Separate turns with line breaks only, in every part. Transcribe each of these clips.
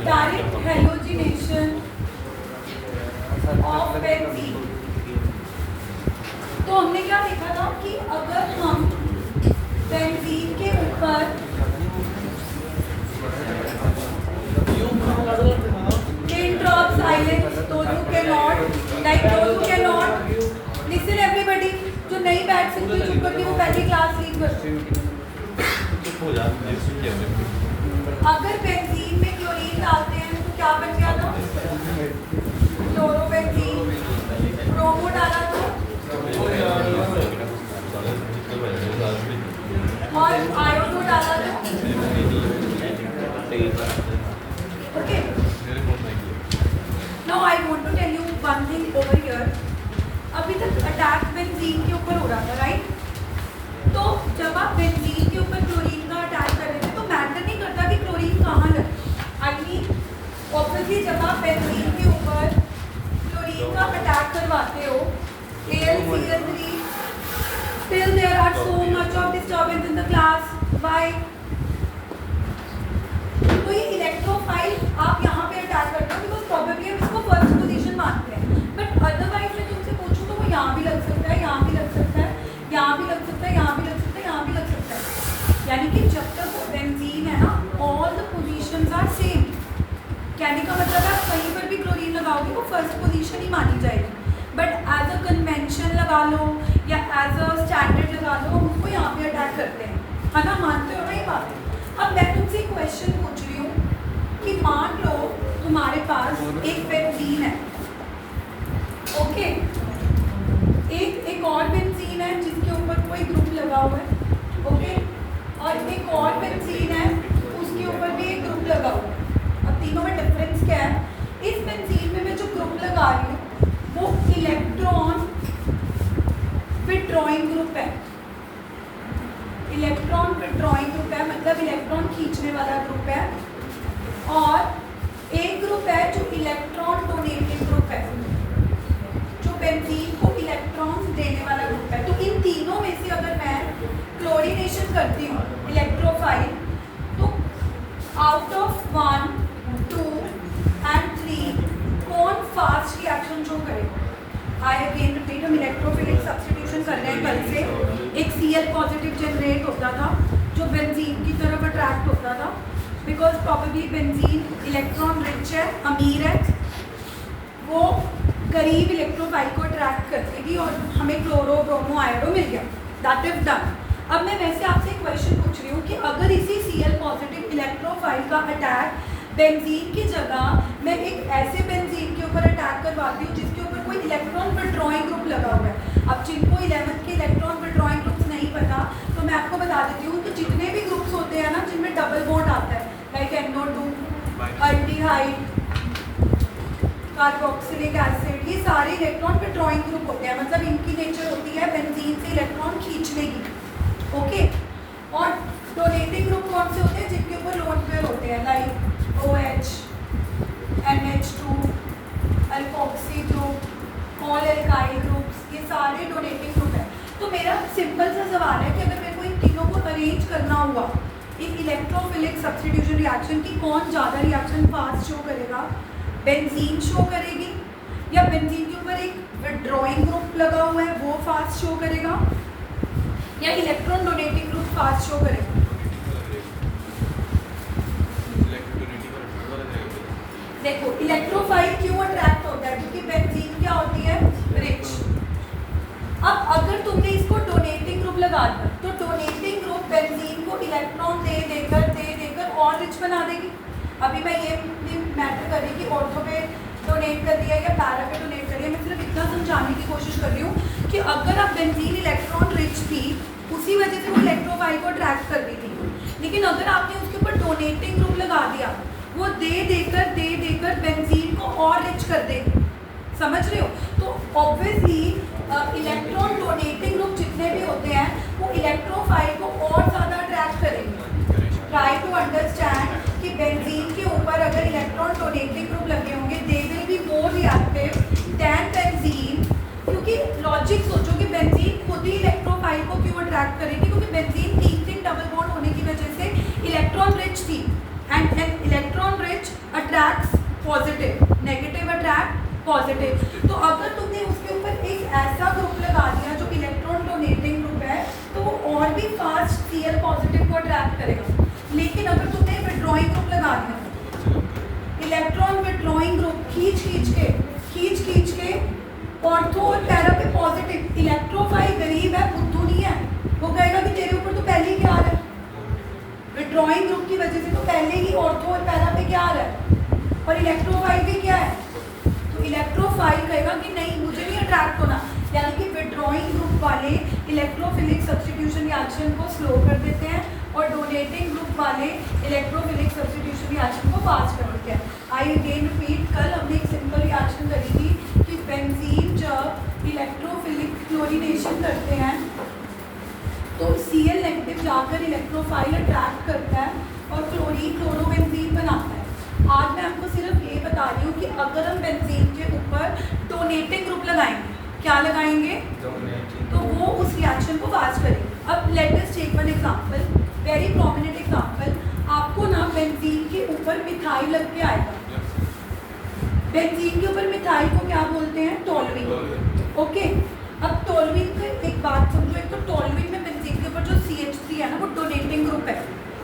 Direct halogenation of benzene. तो हमने क्या देखा था कि अगर हम बेंजीन के ऊपर इन drops आइलेंड्स, those who cannot, like those who cannot listen everybody, जो नहीं बैठ सकती चुप करके वो पहली क्लास लीव करती। अगर बेंजीन में क्लोरीन डालते हैं तो क्या बन गया था? क्लोरोबेंजीन। ब्रोमो डाला तो और आयोडो डाला तो okay. Now I want to tell you one thing over here. अभी तक अटैक बेंजीन के ऊपर हो रहा था, राइट? तो जब आप बेंजीन के ऊपर क्लोरीन का अटैक कर रहे थे तो मैटर नहीं करता कि क्लोरीन कहाँ लगे। आई मीन ऑब्वियसली जब आप बेंजीन के ऊपर क्लोरीन का अटैक करवाते हो, AlCl3, still there are so much of disturbance in the class. Why? तो ये इलेक्ट्रोफाइल आप यहाँ पे अटैक करते हो बिकॉज प्रॉबेबली हम इसको फर्स्ट पोजीशन मानते हैं, बट अदरवाइज मैं तुमसे पूछूं तो वो यहाँ भी लग सकता है, यहाँ भी लग सकता है, यहाँ भी लग सकता है, यहाँ भी लग सकता है, यहाँ भी लग सकता है। यानी कि जब तक वो बेंजीन है ना, all the positions are same. कहने का मतलब है कहीं पर भी क्लोरीन लगाओगे वो फर्स्ट पोजीशन ही मानी जाएगी, बट एज अ कन्वेंशन लगा लो या एज अ स्टैंडर्ड लगा लो, हम उसको यहाँ पे अटैक करते हैं, है ना? मानते हो ना ये बात? अब मैं तुमसे एक क्वेश्चन पूछ रही हूँ कि मान लो तुम्हारे पास एक बेंजीन है, ओके, एक और बेंजीन है जिसके ऊपर कोई ग्रुप लगा हुआ है, ओके, और एक और बेंजीन है उसके ऊपर भी एक ग्रुप लगा हुआ है। अब तीनों में डिफरेंस क्या है? इस बेंजीन में मैं जो ग्रुप लगा रही हूँ वो इलेक्ट्रॉन विथड्रॉइंग ग्रुप है। इलेक्ट्रॉन विथड्रॉइंग ग्रुप है मतलब इलेक्ट्रॉन खींचने वाला ग्रुप है, और एक ग्रुप है जो इलेक्ट्रॉन डोनेटिंग ग्रुप है, जो बेंजीन को इलेक्ट्रॉन देने वाला ग्रुप है। तो इन तीनों में से अगर मैं क्लोरीनेशन करती हूँ इलेक्ट्रोफाइल, तो आउट ऑफ 1, 2 एंड 3 कौन फास्ट रिएक्शन शो करेगा? आई अगेन रिपीट, हम इलेक्ट्रोफिलिक सब्स्टिट्यूशन कर रहे हैं कल से। एक Cl पॉजिटिव जनरेट होता था जो बेंजीन की तरफ अट्रैक्ट होता था, because probably benzene electron rich है, अमीर है, वो करीब इलेक्ट्रोफाइल को अट्रैक्ट करती और हमें क्लोरो ब्रोमो आयोडो मिल गया। That is done. अब मैं वैसे आपसे एक क्वेश्चन पूछ रही हूँ कि अगर इसी Cl पॉजिटिव इलेक्ट्रोफाइल का अटैक बेंजीन की जगह मैं एक ऐसे बेंजीन के ऊपर अटैक करवाती हूँ जिसके ऊपर कोई इलेक्ट्रॉन विथड्रॉइंग ग्रुप लगा हुआ है। अब जिनको 11th के इलेक्ट्रॉन विथड्रॉइंग ग्रुप्स नहीं पता तो मैं आपको बता देती हूँ कि जितने भी ग्रुप्स होते हैं ना जिनमें डबल बॉन्ड आता है, like NO2, aldehyde, carboxylic acid, ये सारे इलेक्ट्रॉन विथड्रॉइंग ग्रुप होते हैं, मतलब इनकी नेचर होती है बेंजीन से इलेक्ट्रॉन खींचने की, ओके। और डोनेटिंग ग्रुप कौन से होते हैं? जिनके ऊपर लोन पेयर होते हैं, like OH, NH2, alkoxy group, all alkyl groups, ये सारे डोनेटिंग ग्रुप है। तो मेरा सिंपल सा सवाल है कि अगर मेरे को इन तीनों को अरेंज करना हुआ एक इलेक्ट्रोफिलिक सब्स्टिट्यूशन रिएक्शन की, कौन ज़्यादा रिएक्शन फास्ट शो करेगा? बेंजीन शो करेगी, या बेंजीन के ऊपर एक विथड्रॉइंग ग्रुप लगा हुआ है वो फास्ट शो करेगा, या electron donating group fast show करेगा? देखो इलेक्ट्रोफाइल क्यों अट्रैक्ट होता है? क्योंकि बेंजीन क्या होती है? रिच। अब अगर तुमने इसको डोनेटिंग ग्रुप लगा दिया तो डोनेटिंग ग्रुप बेंजीन को इलेक्ट्रॉन दे देकर और रिच बना देगी। अभी मैं ये मैटर कर रही कि ऑर्थो पे डोनेट कर दिया या पैरा पे डोनेट कर दिया, मैं सिर्फ इतना समझाने की कोशिश कर रही हूँ कि अगर अब बेंजीन इलेक्ट्रॉन रिच थी उसी वजह से वो इलेक्ट्रोफाइल को अट्रैक्ट कर रही थी, लेकिन अगर आपने उसके ऊपर डोनेटिंग ग्रुप लगा दिया वो दे देकर बेंजीन को और रिच कर देगी। समझ रहे हो? तो ऑब्वियसली इलेक्ट्रॉन डोनेटिंग ग्रुप जितने भी होते हैं वो इलेक्ट्रोफाइल को और ज़्यादा अट्रैक्ट करेंगे। ट्राई टू अंडरस्टैंड कि बेंजीन के ऊपर अगर इलेक्ट्रॉन डोनेटिंग ग्रुप लगे होंगे they will be more reactive than benzene, क्योंकि लॉजिक सोचो कि बेंजीन खुद ही इलेक्ट्रोफाइल को क्यों अट्रैक्ट करेगी, क्योंकि बेंजीन 3 डबल बॉन्ड होने की वजह से इलेक्ट्रॉन रिच थी, and electron rich attracts positive, negative attract positive. तो अगर तुमने उसके ऊपर एक ऐसा ग्रुप लगा दिया जो इलेक्ट्रॉन डोनेटिंग ग्रुप है तो वो और भी फास्ट Cl पॉजिटिव को अट्रैक्ट करेगा। लेकिन अगर तुमने विड्रॉइंग ग्रुप लगा दिया, इलेक्ट्रॉन विड्रॉइंग ग्रुप खींच के ऑर्थो और पैरा पे पॉजिटिव, इलेक्ट्रोफाइल गरीब है, बुद्धू नहीं है, वो कहेगा कि तेरे ऊपर तो पहले ही क्या आ रहा है, विड्रॉइंग ग्रुप की वजह से तो पहले ही ऑर्थो और पैरा पे क्या आ रहा है, और इलेक्ट्रोफाइल भी क्या है, तो इलेक्ट्रोफाइल कहेगा कि नहीं मुझे नहीं अट्रैक्ट होना। यानी कि विड्रॉइंग ग्रुप वाले इलेक्ट्रोफिलिक सब्स्टिट्यूशन रिएक्शन को स्लो कर देते हैं और डोनेटिंग ग्रुप वाले इलेक्ट्रोफिलिक सब्स्टिट्यूशन रिएक्शन को फास्ट कर देते हैं। आई अगेन रिपीट, कल हमने एक सिंपल रिएक्शन करी थी कि बेंजीन जब इलेक्ट्रोफिलिक क्लोरीनेशन करते हैं तो Cl नेगेटिव जाकर इलेक्ट्रोफाइल अट्रैक्ट करता है और क्लोरीन क्लोरोबेंजीन बनाता है। आज मैं आपको सिर्फ ये बता रही हूँ कि अगर हम बेंजीन के ऊपर डोनेटिंग ग्रुप लगाएंगे, क्या लगाएंगे, तो वो उस रिएक्शन को फास्ट करेंगे। अब let us take one example, very prominent example. आपको ना बेंजीन के ऊपर मिथाइल लग के आएगा। बेंजीन के ऊपर मिथाइल को क्या बोलते हैं, टोलुइन। ओके, अब टोलुइन का एक बात समझो, एक तो टोलुइन में बेंजीन के ऊपर जो CH3 है ना वो डोनेटिंग ग्रुप है।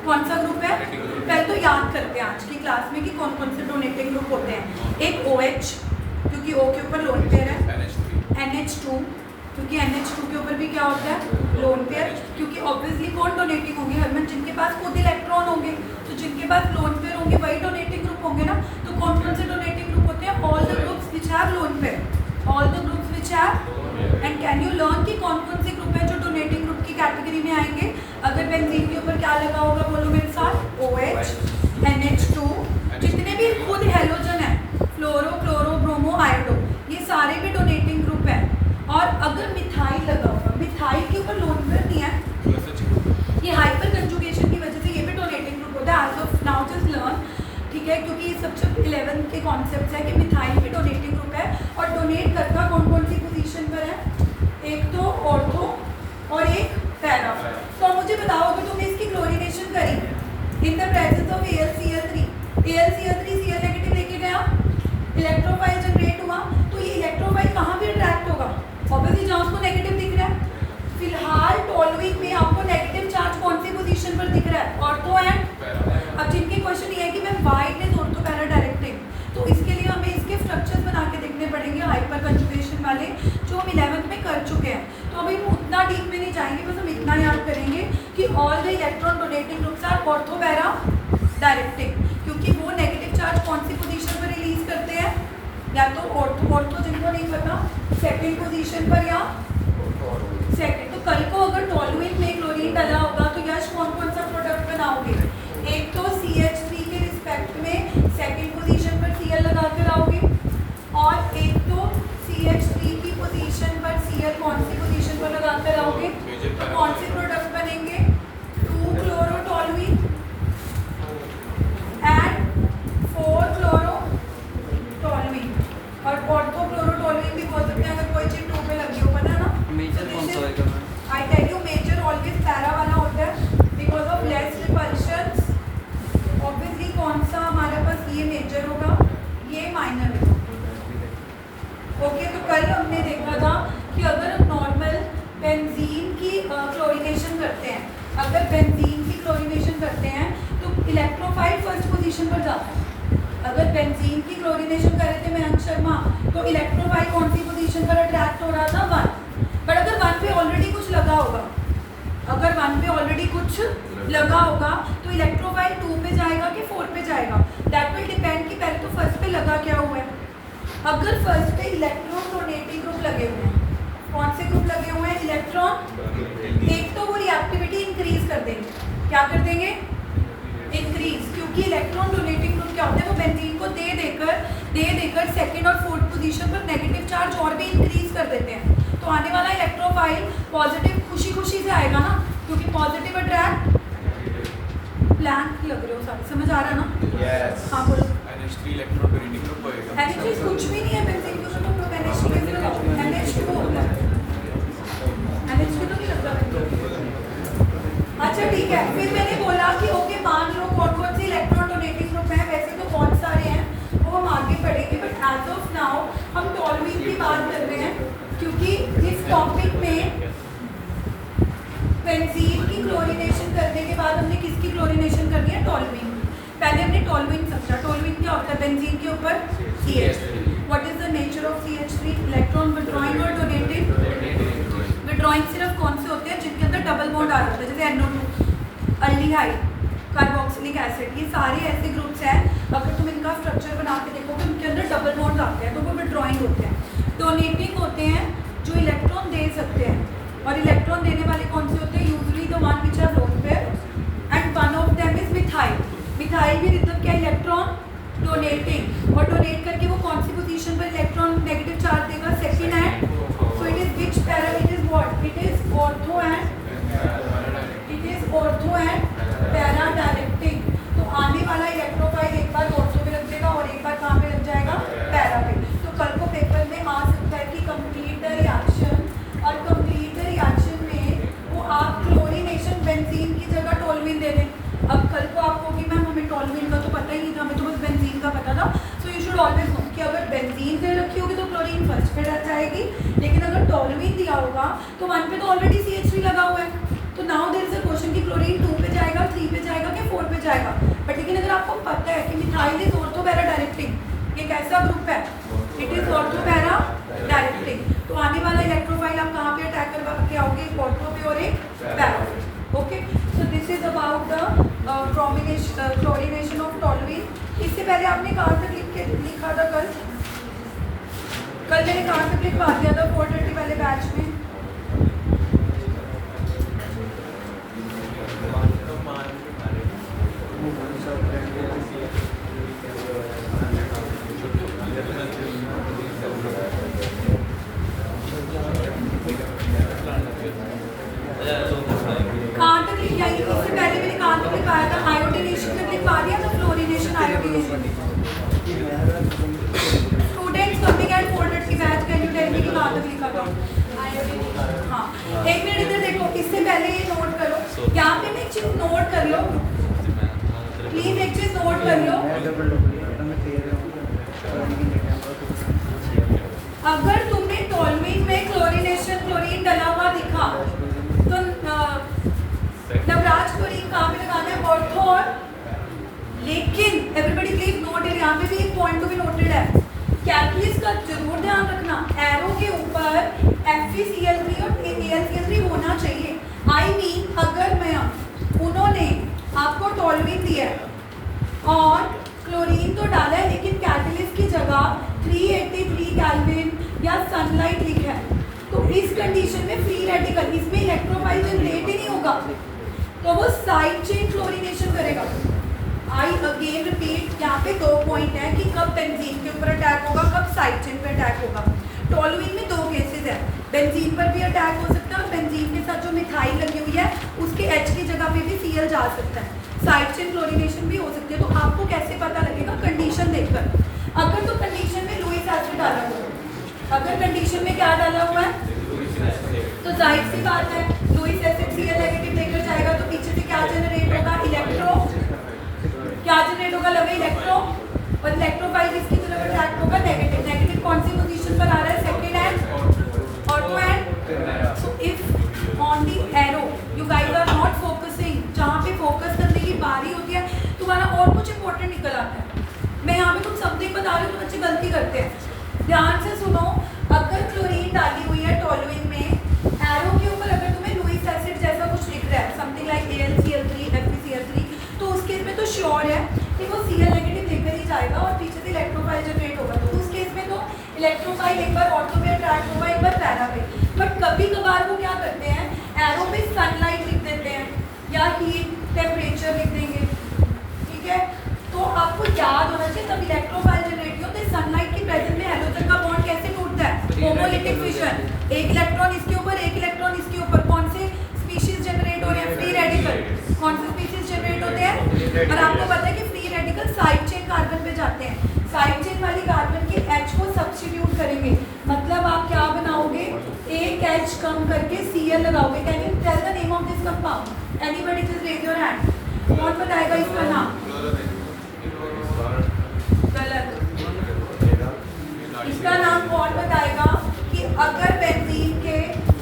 कौन सा ग्रुप है, पहले तो याद करते हैं आज की क्लास में कि कौन कौन से डोनेटिंग ग्रुप होते हैं। एक OH क्योंकि O के ऊपर लोन पेयर है, NH2 क्योंकि NH2 के ऊपर भी क्या होता है, लोन पेयर, क्योंकि ऑब्वियसली कौन डोनेटिंग होंगे, हरमन जिनके पास खुद इलेक्ट्रॉन होंगे, तो जिनके पास लोन पेयर होंगे वही डोनेटिंग ग्रुप होंगे ना। तो कौन कौन से डोनेटिंग ग्रुप होते हैं, all the groups which have lone pair, all the groups which have. And can you learn कि कौन कौन से ग्रुप है जो डोनेटिंग ग्रुप की कैटेगरी में आएंगे। अगर बेंजीन के ऊपर क्या लगा होगा, बोलो मेरे साथ, OH, NH2, जितने भी खुद हेलोजन है, फ्लोरो क्लोरो ब्रोमो आयोडो, ये सारे भी डोनेटिंग ग्रुप है। और अगर मिथाइल लगा होगा, मिथाइल के ऊपर लोन पेयर नहीं है, ये हाइपर कंजुगेशन की वजह से ये भी डोनेटिंग ग्रुप होता है। As of now just learn, ठीक है, क्योंकि ये सबसे 11 के कॉन्सेप्ट है कि मिथाइल भी डोनेटिंग ग्रुप है। और डोनेट करता कौन कौन सी पोजीशन पर है, एक तो ऑर्थो और एक पैरा। तो मुझे बताओ कि तुमने इसकी क्लोरीनेशन करी इन the presence of AlCl3, AlCl3 Cl negative लेके गया, इलेक्ट्रोफाइल जनरेट हुआ, तो ये इलेक्ट्रोफाइल कहाँ भी अट्रैक्ट होगा, ऑब्वियसली जहाँ उसको नेगेटिव दिख रहा है। फिलहाल टोलुइन में आपको नेगेटिव चार्ज कौन सी पोजीशन पर दिख रहा है, ऑर्थो एंड। अब जिनके क्वेश्चन ये है कि ma'am why it is ortho para directing, तो इसके लिए हमें इसके स्ट्रक्चर्स बना के देखने पड़ेंगे हाइपर कंजुगेशन वाले, जो हम 11th में कर चुके हैं। तो अभी हम उतना डीप में नहीं जाएंगे, बस हम इतना याद करेंगे कि all the electron donating groups are ortho para directing, क्योंकि वो नेगेटिव चार्ज कौन सी पोजीशन पर रिलीज करते हैं, या तो ऑर्थो जिनको नहीं पता सेकंड पोजीशन पर या सेकंड। तो कल को अगर टोलुइन में क्लोरीन डाला होगा तो यश कौन कौन सा प्रोडक्ट बनाओगे, एक तो CH3 के रिस्पेक्ट में सेकंड पोजीशन पर Cl लगा कर आओगे, और एक तो CH3 की पोजीशन पर Cl कौन सी पोजीशन पर लगा कर आओगे, तो कौन से प्रोडक्ट बनेंगे, 2-chlorotoluene एंड 4-chlorotoluene। और ऑर्थोक्लोरोटोलुइन भी बोल सकते हैं अगर कोई चीज 2 पे लगी हो, पता है ना।
मेजर कौन सा होएगा ma'am,
I tell you major always para वाला होता है because of less repulsions. Obviously कौन सा हमारे पास ये मेजर होगा, ये माइनर होगा। ओके, तो कल हमने देखा था कि अगर हम नॉर्मल बेंजीन की क्लोरीनेशन करते हैं, अगर बेंजीन की क्लोरीनेशन करते हैं तो इलेक्ट्रोफाइल फर्स्ट पोजीशन पर जाता है। अगर बेंजीन की क्लोरीनेशन कर रहे थे मयंक शर्मा, तो इलेक्ट्रोफाइल कौन सी पोजीशन पर अट्रैक्ट हो रहा था, 1। बट अगर 1 पे ऑलरेडी कुछ लगा होगा, अगर 1 पे ऑलरेडी कुछ लगा होगा तो इलेक्ट्रोफाइल 2 पे जाएगा कि 4 पे जाएगा, दैट विल डिपेंड कि पहले तो फर्स्ट पे लगा क्या हुआ है। अगर फर्स्ट पे इलेक्ट्रॉन डोनेटिंग ग्रुप लगे हुए हैं, कौन से ग्रुप लगे हुए हैं, इलेक्ट्रॉन, एक तो वो रिएक्टिविटी इंक्रीज कर देंगे, क्या कर देंगे, इंक्रीज, क्योंकि इलेक्ट्रॉन डोनेटिंग ग्रुप क्या होते हैं, वो बेंजीन को दे देकर सेकंड और फोर्थ पोजीशन पर नेगेटिव चार्ज और भी इंक्रीज कर देते हैं। तो आने वाला इलेक्ट्रोफाइल पॉजिटिव खुशी से आएगा ना, क्योंकि पॉजिटिव अट्रैक्ट। ब्लैंक लग रहे हो सारे, समझ आ रहा है ना?
यस।
हाँ बोलो।
NH3 इलेक्ट्रॉन डोनेटिंग ग्रुप होएगा।
NH3 कुछ भी नहीं है बेंजीन के ऊपर, तो NH3 कैसे लगाओ, NH2 होता है, NH2 तो नहीं लगता बेंजीन। अच्छा ठीक है, फिर मैंने बोला कि ओके मान लो कौन कौन से इलेक्ट्रॉन डोनेटिंग ग्रुप हैं, वैसे तो बहुत सारे हैं, बेंजीन की क्लोरीनेशन करने के बाद हमने किसकी क्लोरीनेशन करनी है? टोल्यूइन। पहले हमने टोल्यूइन समझा। टोल्यूइन क्या होता है? बेंजीन के ऊपर CH3। What is the nature of CH3? Electron withdrawing और डोनेटिंग। विड्रॉइंग सिर्फ कौन से होते हैं? जिनके अंदर डबल बॉन्ड आ जाता है, जैसे NO2, अल्डिहाइड, कार्बोक्सिलिक एसिड। ये सारे ऐसे ग्रुप्स हैं, अगर तुम इनका स्ट्रक्चर बना के देखोगे उनके अंदर डबल बॉन्ड आते हैं, तो वो विड्रॉइंग होते हैं। डोनेटिंग होते हैं जो इलेक्ट्रॉन दे सकते हैं, और इलेक्ट्रॉन देने वाले कौन से होते हैं? Usually the one which are lone pair, and one of them is methyl. Methyl भी मतलब क्या? Electron donating. और डोनेट करके वो कौन सी पोजीशन पर इलेक्ट्रॉन नेगेटिव चार्ज देगा? Second and. So it is which para? It is what? It is ortho and para directing. तो आने वाला इलेक्ट्रोफाइल एक बार ऑर्थो पे लग जाएगा और एक बार कहाँ पे लग जाएगा? पैरा पे। तो कल को पेपर में आ सकता है कि कंप्लीट द रिएक्शन, और कंप्लीट द रिएक्शन में वो आप क्लोरीनेशन बेंजीन की जगह टोल्यूइन दे दें। अब कल को आप कहोगे मैम हमें टोल्यूइन का तो पता ही नहीं था, हमें तो बस बेंजीन का पता था। So you should always no कि अगर बेंजीन दे रखी होगी तो क्लोरीन फर्स्ट पे रह जाएगी, लेकिन अगर टोल्यूइन दिया होगा तो 1 पे तो ऑलरेडी CH3 लगा हुआ है। तो now there is a question कि क्लोरीन 2 पे जाएगा, 3 पे जाएगा कि 4 पे जाएगा। बट लेकिन अगर आपको पता है कि methyl is ortho para directing, ये कैसा ग्रुप है? It is ortho para directing. तो आने वाला इलेक्ट्रोफाइल आप कहाँ पे अटैक करवा के आओगे? एक ऑर्थो पे और एक पैरा पे। Okay, so this is about the chlorination of toluene. इससे पहले आपने कहाँ तक लिखा था? कल मैंने कहाँ तक लिखवा दिया था 430 वाले बैच में? कहाँ तक लिखा है? इससे पहले मैंने कहाँ तक लिखवाया था? आयोडीनेशन तक लिखवा दिया था, fluorination iodination. Students coming at 430 batch, can you tell me कि कहाँ तक लिखा था? हाँ, एक मिनट इधर देखो, इससे पहले ये नोट करो। यहाँ पे एक चीज नोट कर लो प्लीज, एक चीज नोट कर लो। अगर तुम्हें टोल्यूइन में क्लोरीन डला हुआ दिखा तो नवराज क्लोरीन कहाँ पे लगाना है? ऑर्थो। और लेकिन एवरीबडी प्लीज नोट इट, यहाँ पे भी एक पॉइंट टू बी नोटेड है। कैटलिस्ट का जरूर ध्यान रखना, एरो के ऊपर FeCl3 और AlCl3 होना चाहिए। आई मीन अगर मैं उन्होंने आपको टोल्यूइन दिया है और क्लोरीन तो डाला है, लेकिन कैटलिस्ट की जगह 383 केल्विन या सनलाइट लिखा है, तो इस कंडीशन में फ्री रेडिकल, इसमें इलेक्ट्रोफाइल जनरेट ही नहीं होगा, तो वो साइड चेन क्लोरीनेशन करेगा। आई अगेन रिपीट, यहाँ पे 2 पॉइंट है कि कब बेंजीन के ऊपर अटैक होगा, कब साइड चेन पे अटैक होगा। टोल्यूइन में 2 केसेस है, बेंजीन पर भी अटैक हो सकता है और बेंजीन के साथ जो मिथाइल लगी हुई है उसके H की जगह पे भी Cl जा सकता है, साइड चेन क्लोरीनेशन भी हो सकती है। तो आपको कैसे पता लगेगा? कंडीशन देखकर। अगर तो कंडीशन में लुइस एसिड डाला हुआ है, अगर कंडीशन में क्या डाला हुआ है तो जाहिर सी बात है लुइस एसिड Cl नेगेटिव लेकर जाएगा, तो पीछे से क्या जनरेट होगा? इलेक्ट्रो। क्या जनरेट होगा? लवे इलेक्ट्रो। और इलेक्ट्रोफाइल इसकी तरफ अटैक होगा नेगेटिव। नेगेटिव कौन सी पोजीशन पर आ रहा है? Second end ortho end. So if on the arrow you guys are not focusing, जहाँ पे फोकस करने की बारी होती है तुम्हारा और कुछ इंपॉर्टेंट निकल आता है। मैं यहाँ पे कुछ समथिंग बता रही हूँ तो बच्चे गलती करते हैं। ध्यान से सुनो, अगर क्लोरीन डाली हुई है टोल्यूइन में, एरो के ऊपर अगर तुम्हें लुइस एसिड जैसा कुछ लिख रहा है, समथिंग लाइक AlCl3 FeCl3, तो उस केस में तो श्योर है कि वो Cl नेगेटिव लेकर ही जाएगा और पीछे से इलेक्ट्रोफाइल जनरेट होगा। तो उस केस में तो इलेक्ट्रोफाइल एक बार ऑर्थो पे अटैक होगा, एक बार पैरा पे। बट कभी कभार वो क्या करते हैं, एरो पे सनलाइट लिख देते हैं या हीट टेम्परेचर लिख देंगे, ठीक है? तो आपको याद होना चाहिए तब इलेक्ट्रोफाइल जनरेट हो तो सनलाइट की प्रेजेंस में हेलोजन का बॉन्ड कैसे टूटता है? होमोलिटिक फिशन, एक इलेक्ट्रॉन इसके ऊपर, एक इलेक्ट्रॉन इसके ऊपर। कौन से स्पीशीज जनरेट हो रहे हैं? Free radical. कौन से स्पीशीज जनरेट होते हैं? और आपको पता है कि free radical side chain carbon पे जाते हैं, साइड चेन वाली कार्बन के H को सब्स्टिट्यूट करेंगे, मतलब आप क्या बनाओगे? एक H कम करके Cl लगाओगे। Can you tell the name of this compound? Anybody just raise your hand. कौन बताएगा इसका नाम? गलत। इसका नाम कौन बताएगा कि अगर बेंजीन के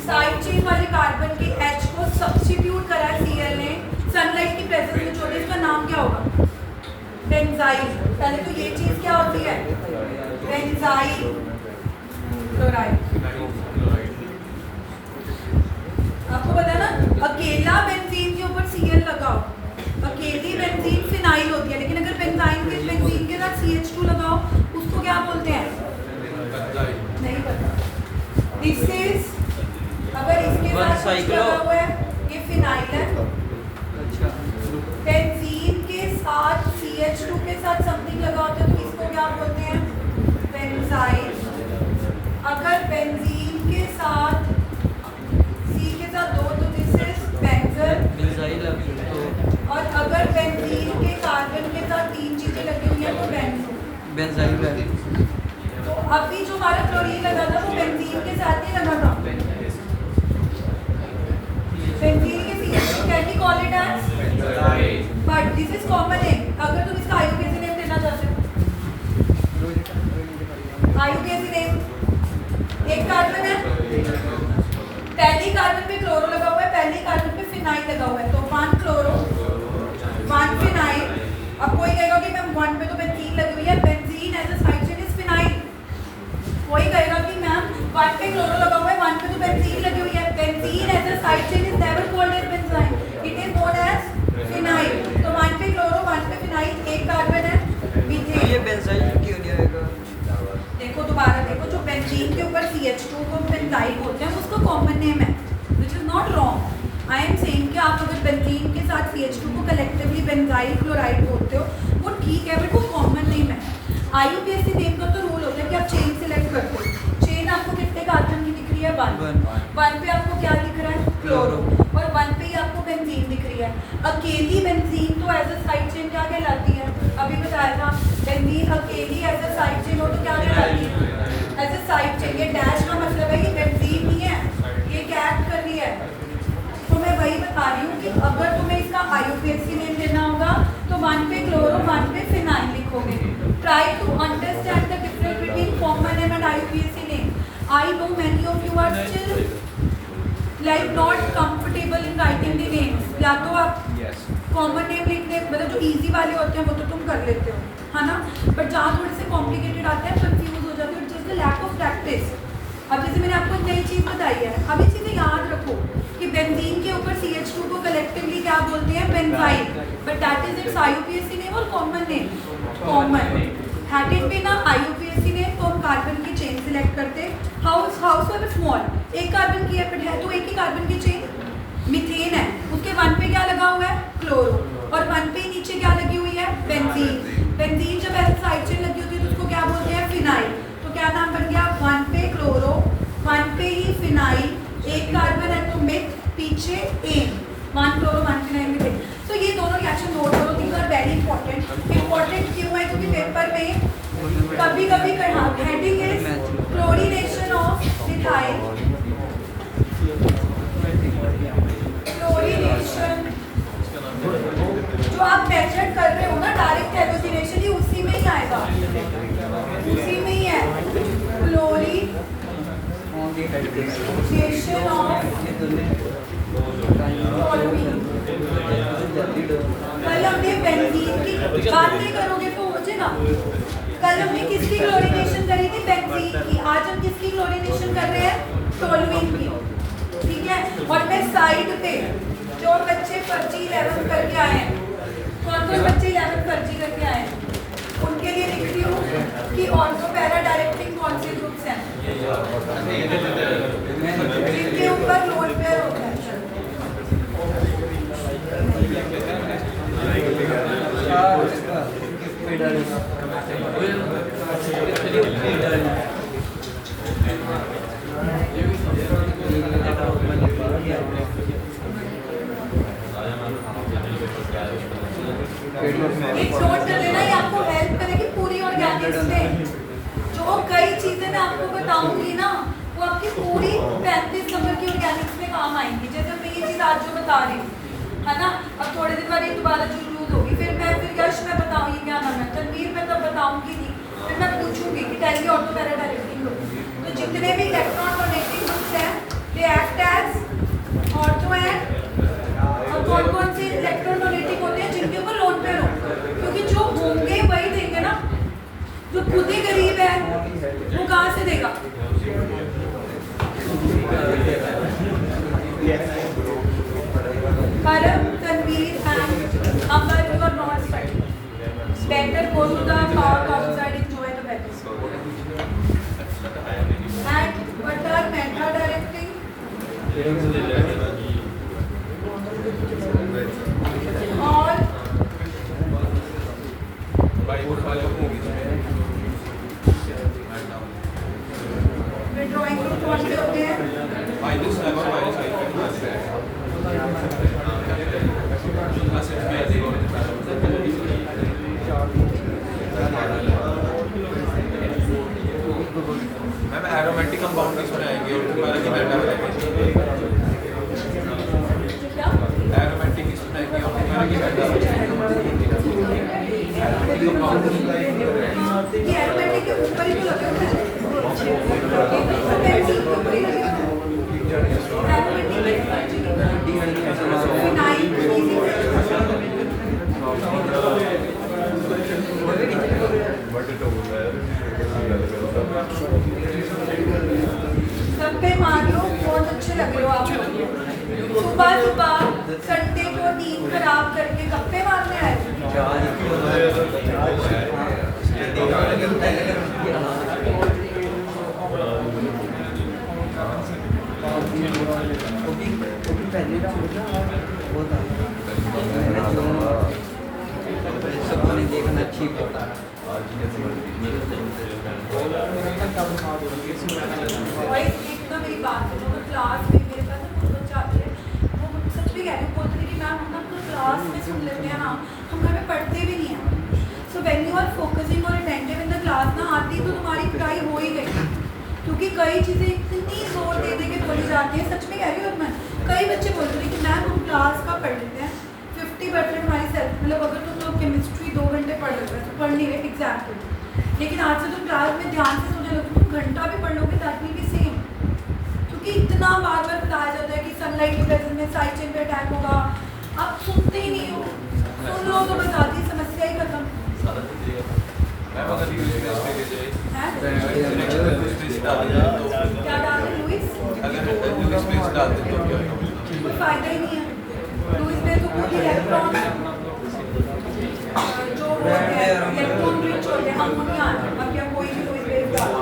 साइड चेन वाले कार्बन के H को सब्स्टिट्यूट बेंजाइल, पहले तो ये चीज क्या होती है, बेंजाइल क्लोराइड। आपको पता है ना, अकेला बेंजीन के ऊपर Cl लगाओ, अकेली बेंजीन फिनाइल होती है, लेकिन अगर बेंजीन के साथ CH2 लगाओ उसको क्या बोलते हैं, नहीं पता। दिस इज, अगर इसके साथ कुछ लगा हुआ है ये फिनाइल है, बेंजीन के साथ CH2 के साथ समथिंग लगा होता है तो इसको क्या बोलते हैं, बेंजाइल। अगर बेंजीन के साथ C के साथ दो तो दिस इज बेंजल, और अगर बेंजीन के कार्बन के साथ तीन चीजें लगी हुई हैं तो बेंजो। तो अभी जो हमारा क्लोरीन लगा था वो बेंजीन के साथ नहीं लगा था, बेंजीन के CH2 can be called it as, but this is common name. अगर तुम इसका आईयूपीएसी नेम देना चाहते हो, आईयूपीएसी नेम, एक कार्बन है, पहली कार्बन पे क्लोरो लगा हुआ है, पहली कार्बन पे फिनाइल लगा हुआ है, तो 1 क्लोरो 1 फिनाइल। अब कोई कहेगा कि मैम 1 पे तो बेंजीन लगी हुई है, benzene as a side chain is phenyl. कोई कहेगा कि मैम 1 पे क्लोरो लगा हुआ है, 1 पे तो बेंजीन लगी हुई है, benzene as a side chain is never called as benzine, it is known as phenyl. तो 1 पे क्लोरो 1 पे फिनाइल, एक कार्बन है मीथेन।
ये बेंजाइल क्यों नहीं आएगा?
देखो दोबारा देखो, जो बेंजीन के ऊपर CH2 को बेंजाइल बोलते हैं उसका कॉमन नेम है, which is not wrong. I am saying कि आप अगर बेंजीन के साथ CH2 को कलेक्टिवली बेंजाइल क्लोराइड बोलते हो वो ठीक है, बट वो कॉमन नेम है। आईयूपीएसी नेम का तो रूल होता है कि आप चेन सिलेक्ट करते हो, चेन आपको कितने कार्बन की दिख रही है, 1 पे आपको क्या दिख रहा है, क्लोरो, और 1 पे ही आपको बेंजीन दिख रही है। अकेली बेंजीन तो एज अ साइड चेन क्या कहलाती है, अभी बताया था, बेंजीन अकेली एज अ साइड चेन हो तो क्या कहलाती है, एज अ साइड चेन। ये डैश का मतलब है कि बेंजीन नहीं है, ये क्या एक्ट कर रही है। तो मैं वही बता रही हूँ कि अगर तुम्हें इसका आईयूपीएसी नेम देना होगा तो 1 पे क्लोरो 1 पे फिनाइल लिखोगे। Try to understand the difference between common name and IUPAC name. I know many of you are still like not comfortable in writing the names, या तो आप कॉमन नेम लिखने, मतलब जो इजी वाले होते हैं वो तो तुम कर लेते हो, है ना, बट जहाँ थोड़े से कॉम्प्लिकेटेड आते हैं कंफ्यूज हो जाते हो, just the lack of practice. अब जैसे मैंने आपको एक नई चीज़ बताई है, अब ये चीज़ें याद रखो कि बेंजीन के ऊपर CH2 को कलेक्टिवली क्या बोलते हैं, benzyl, but that is it's IUPAC name और common name, common. Had it been IUPAC name तो हम कार्बन की चेन सिलेक्ट करते, हाउस स्मॉल, एक कार्बन की है तो एक ही कार्बन की चेन, मीथेन है, उसके 1 पे क्या लगा हुआ है, क्लोरो, और 1 पे नीचे क्या लगी हुई है, बेंजीन। बेंजीन जब ऐसे साइड चेन लगी होती है तो उसको क्या बोलते हैं, फिनाइल। तो क्या नाम बन गया, 1 पे क्लोरो 1 पे ही फिनाइल, एक कार्बन है तो मिथ, पीछे एन, 1 क्लोरो 1 फिनाइल मिथेन। तो ये दोनों रिएक्शन नोट करो, these are very important. Important क्यों है, क्योंकि पेपर में कभी कभी heading is chlorination of methyl, chlorination जो आप मेथड कर रहे हो ना, डायरेक्ट हेलोजिनेशन, ये उसी में ही आएगा, उसी में ही है, क्लोरीनेशन ऑफ टॉलुइन। कल हमने बेंजीन की बात नहीं करोगे तो हो जाएगा, कल हमने किसकी क्लोरीनेशन करी थी, बेंजीन की, आज हम किसकी क्लोरीनेशन कर रहे हैं, टॉलुइन की, ठीक है। और मैं साइड पे जो बच्चे फर्जी 11 करके आए हैं, कौन कौन बच्चे 11 फर्जी करके आए हैं, उनके लिए लिख रही हूँ कि ऑर्थो पैरा डायरेक्टिंग कौन से ग्रुप्स हैं, जिनके ऊपर लोन पेयर होता है। एक नोट कर लेना, ये आपको हेल्प करेगी पूरी ऑर्गेनिक्स में। जो कई चीजें मैं आपको बताऊंगी ना वो आपकी पूरी 35 नंबर की ऑर्गेनिक्स में काम आएंगी। जैसे मैं ये चीज आज जो बता रही हूँ, है ना, अब थोड़े दिन बाद दोबारा जो यूज होगी, फिर यश मैं बताऊँ, ये क्या नाम है, तनवीर मैं तब बताऊंगी नहीं, फिर मैं पूछूंगी कि tell me ortho para directing होगी। तो जितने भी इलेक्ट्रॉन डोनेटिंग ग्रुप्स हैं they act as ortho and, और कौन कौन से इलेक्ट्रॉन डोनेटिंग होते हैं जिनके ऊपर लोन पेयर हो, क्योंकि जो होंगे खुद ही गरीब है, वो कहाँ से देगा? Karam, Tanveer and Amar, you are not studying. Better go to the park outside, enjoy the weather. And what are Mehta directing? All drawing group कौन से होते हैं?
मैम एरोमेटिक कंपाउंड किसमें आएंगे और तुम्हारा की मेटा बनाएंगे
क्या?
एरोमेटिक किसमें आएंगे और तुम्हारा की मेटा एरोमेटिक कंपाउंड
ये एरोमेटिक के ऊपर ही तो लगे हुए हैं। पेंसिल के ऊपर ही लगे हुए हैं। सब पे मार लो, बहुत अच्छे लग रहे हो आप लोग। सुबह सुबह संडे को नींद खराब करके गप्पे मारने आए।
देखना अच्छी होता है।
एक ना मेरी बात सुनो, तो क्लास में मेरे पास ना कुछ बच्चे आते हैं, वो सच भी कह रही हूँ, बोलते हैं कि मैम हम ना तो क्लास में सुन लेते हैं ना, हम घर में पढ़ते भी नहीं हैं। So when you are focusing और अटेंटिव इन द क्लास ना, आती तो तुम्हारी पढ़ाई हो ही गई। क्योंकि कई चीज़ें इतनी जोर दे दे के बोली जाती हैं, सच में कह रही हूँ। और मैं कई बच्चे बोलते हैं कि मैम हम क्लास का पढ़ लेते हैं 50% हमारी सेल्फ, मतलब अगर तुम लोग केमिस्ट्री 2 घंटे पढ़ लेते हैं तो पढ़ नहीं रहे एग्जाम के, लेकिन आज से तुम क्लास में ध्यान से सुनने लगो, तुम घंटा भी पढ़ लोगे दैट विल बी सेम। क्योंकि इतना बार बार बताया जाता है कि सनलाइट की प्रेजेंस में साइड चेन पे अटैक होगा, आप सुनते ही नहीं हो। सुन लो तो बस आती समस्या ही खत्म।
मैम अगर यूएस पे ले जाए
हैं?
स्पेस डाल दे तो
क्या डाल रहे लुइस?
अगर यूएस पे डाल दे तो क्या होगा?
कोई फायदा ही नहीं है। लुइस में तो खुद इलेक्ट्रॉन जो होते हैं इलेक्ट्रॉन रिच होते हैं, अमोनिया अब या कोई भी लुइस बेस डालो,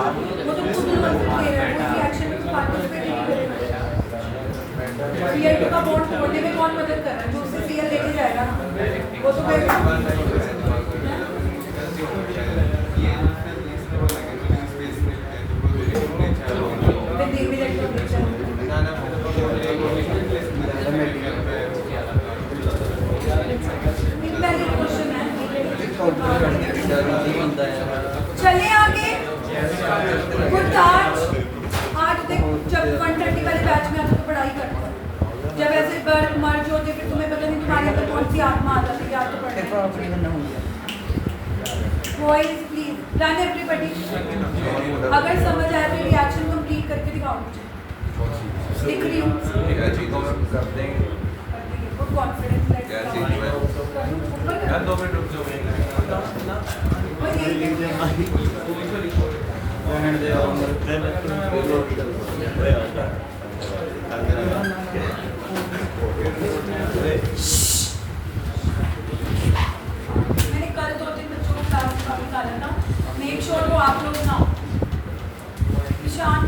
वो तो खुद दे रहा है, कोई रिएक्शन में पार्टिसिपेट नहीं करेगा। Cl2 का बॉन्ड तोड़ने में कौन मदद कर रहा है? जो उससे Cl लेके जाएगा ना, वो तो करेगा। चले आगे। गुरताज आज देख, जब 130 वाले बैच में आता तो पढ़ाई करता, जब ऐसे बर्ड मर्ज होते फिर तुम्हें पता नहीं तुम्हारे अंदर कौन सी आत्मा आ जाती है, याद तो पढ़ना। Boys please run everybody. अगर समझ आया तो रिएक्शन कंप्लीट करके दिखाओ मुझे। लिख रही हूँ कॉन्फिडेंस
यार 2 मिनट रुक जाओ।
मैंने कल 2-3 बच्चों को क्लास में निकाला था, मेक श्योर वो आप लोग ना हो। ईशान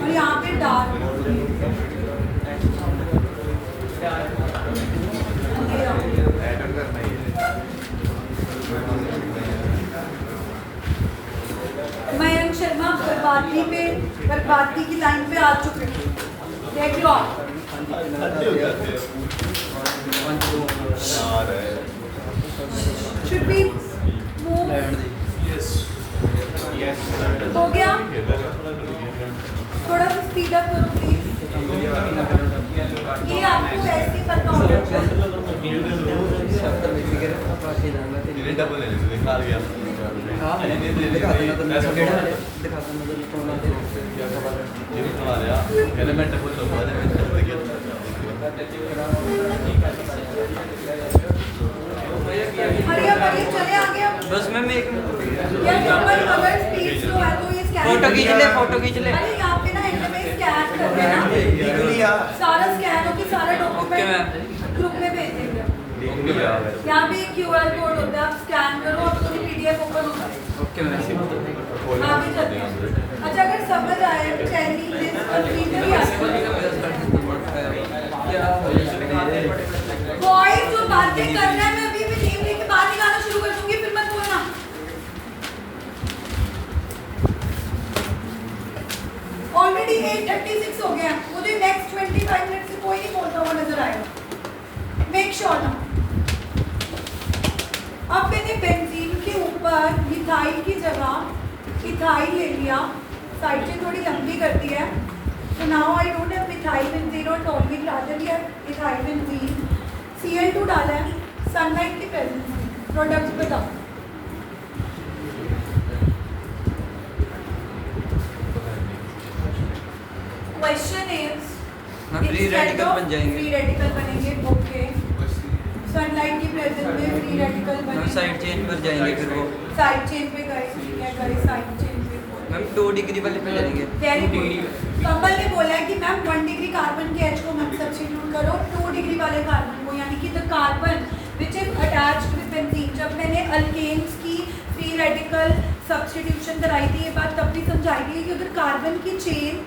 और यहाँ पे डार्क मयंक शर्मा बर्बादी की लाइन पे आ चुके हैं, देख लो आप। Should we move? हो गया? थोड़ा सा स्पीड अप करो प्लीज। ये आपको वैसे ही पता होगा।
हाँ दिखा देना तो
ऐसा
केड़ा
कौन है?
दिखा देना तो कौन है
क्या खबर है?
ਜਿਹੜੀ ਬਣਾ ਰਿਹਾ ਐਲੀਮੈਂਟ ਫੁੱਲ ਹੋਗਾ ਦੇ ਵਿੱਚ ਤੇ ਗਿਆ
हरिया चले आगे अब
बस मैम एक
यार कमल अगर स्पीड स्लो है तो ये स्कैन
फोटो खींच ले फोटो खींच ले
अरे यहाँ पे ना एंड में स्कैन करके ना सारा स्कैन होके सारा
ओके
डॉक्यूमेंट
मैम
ग्रुप में भेज देंगे
ਠੀਕ ਹੈ
यहाँ पे QR कोड होता है आप स्कैन करो और पूरी PDF ओपन होता है
ओके मैम
आगे चलते हैं अच्छा अगर समझ आए टेलिंग दिस कंप्लीटली बॉयज जो बातें कर रहे हैं मैं अभी भी टीम लेके बाहर निकालना शुरू कर दूंगी फिर मत बोलना ऑलरेडी 8:36 हो गया मुझे नेक्स्ट 25 मिनट से कोई नहीं बोलता हुआ नजर आएगा मेक श्योर ना अब मैंने बेंजीन के ऊपर मिथाइल की जगह इथाइल ले लिया साइड से थोड़ी लंबी कर दी है so now I don't have methyl benzene और toluene rather we have ethyl benzene Cl2 डाला है सनलाइट की प्रेजेंस में प्रोडक्ट्स बताओ क्वेश्चन इज
हाँ, free radical बन जाएंगे।
फ्री रेडिकल बनेंगे ओके सनलाइट की प्रेजेंस में फ्री रेडिकल
मैम
बनेंगे
साइड चेन पर जाएंगे फिर वो
साइड चेन पे गए ठीक है गए साइड चेन पे
मैम 2 डिग्री वाले पे जाएंगे
वेरी गुड कमल ने बोला है कि मैम 1 डिग्री कार्बन के H को मत सब्स्टिट्यूट करो 2 डिग्री वाले कार्बन को यानी कि the carbon which is attached with benzene जब मैंने अल्केन्स की फ्री रेडिकल सब्स्टिट्यूशन कराई थी ये बात तब भी समझाई थी कि अगर कार्बन की चेन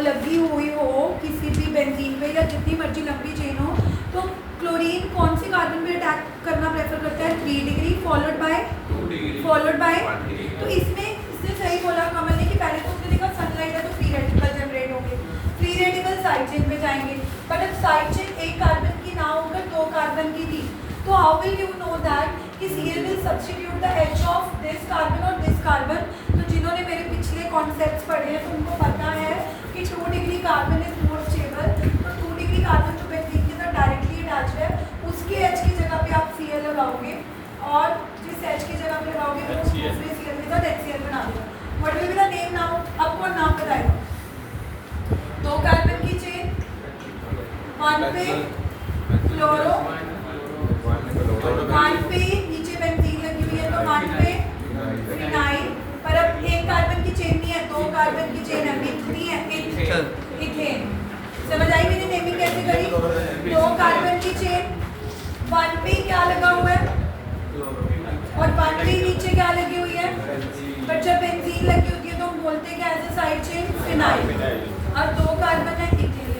लगी हुई हो किसी भी बेंजीन पे या जितनी मर्जी लंबी चेन हो तो क्लोरीन कौन सी कार्बन पे अटैक करना प्रेफर करता है 3 डिग्री फॉलोड बाय तो इसमें इसने सही बोला कमल ने कि पहले तो उसने देखा सनलाइट है तो फ्री रेडिकल जनरेट होंगे फ्री रेडिकल साइड चेन पे जाएंगे बट अब साइड चेन एक कार्बन की ना होकर 2 कार्बन की थी तो how will you know that कि Cl will substitute the H of this carbon और this carbon तो जिन्होंने मेरे पिछले कॉन्सेप्ट्स पढ़े हैं तो उनको पता है कि 2 degree carbon is more stable तो 2 डिग्री कार्बन जो बेंजीन के साथ डायरेक्टली अटैच्ड है उसके H की जगह पे आप Cl लगाओगे और जिस H की जगह पे लगाओगे वो दूसरे Cl के साथ HCl बना देगा what will be the name now आपको नाम बताएगा 2 कार्बन की चेन 1 पे फ्लोरो 1 पे नीचे बेंजीन लगी हुई है तो 1 पे फिनाइल पर अब एक कार्बन की चेन नहीं है 2 कार्बन की चेन है मिथनी है इथेन समझ आई मैंने नेमिंग कैसे करी 2 कार्बन की चेन 1 पे क्या लगा हुआ है और 1 पे नीचे क्या लगी हुई है बट जब बेंजीन लगी होती है तो हम बोलते हैं कि as a side chain phenyl और 2 कार्बन है इथेन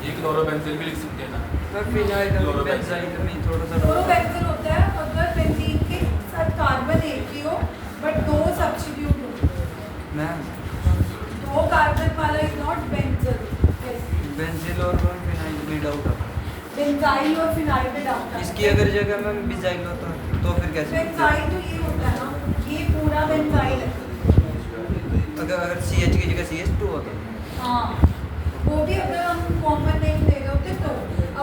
ये क्लोरोबेंजीन भी लिख सकते हैं ना
मैम फिनाइल का बेंजाइल में थोड़ा सा
क्लोरोबेंजीन होता है अगर बेंजीन के साथ कार्बन एक ही हो बट 2 सब्स्टिट्यूट हो
मैम
2 कार्बन वाला इज नॉट बेंजल
बेंजील और फिनाइल में डाउट आता
बेंजाइल और फिनाइल में डालता है
इसकी अगर जगह मैम बिजाइल होता तो फिर कैसे
बेंजाइल तो ये होता है ना ये पूरा बेंजाइल है
अगर CH की जगह CH2 होता
हाँ वो भी अगर हम कॉमन नेम ले रहे होते तो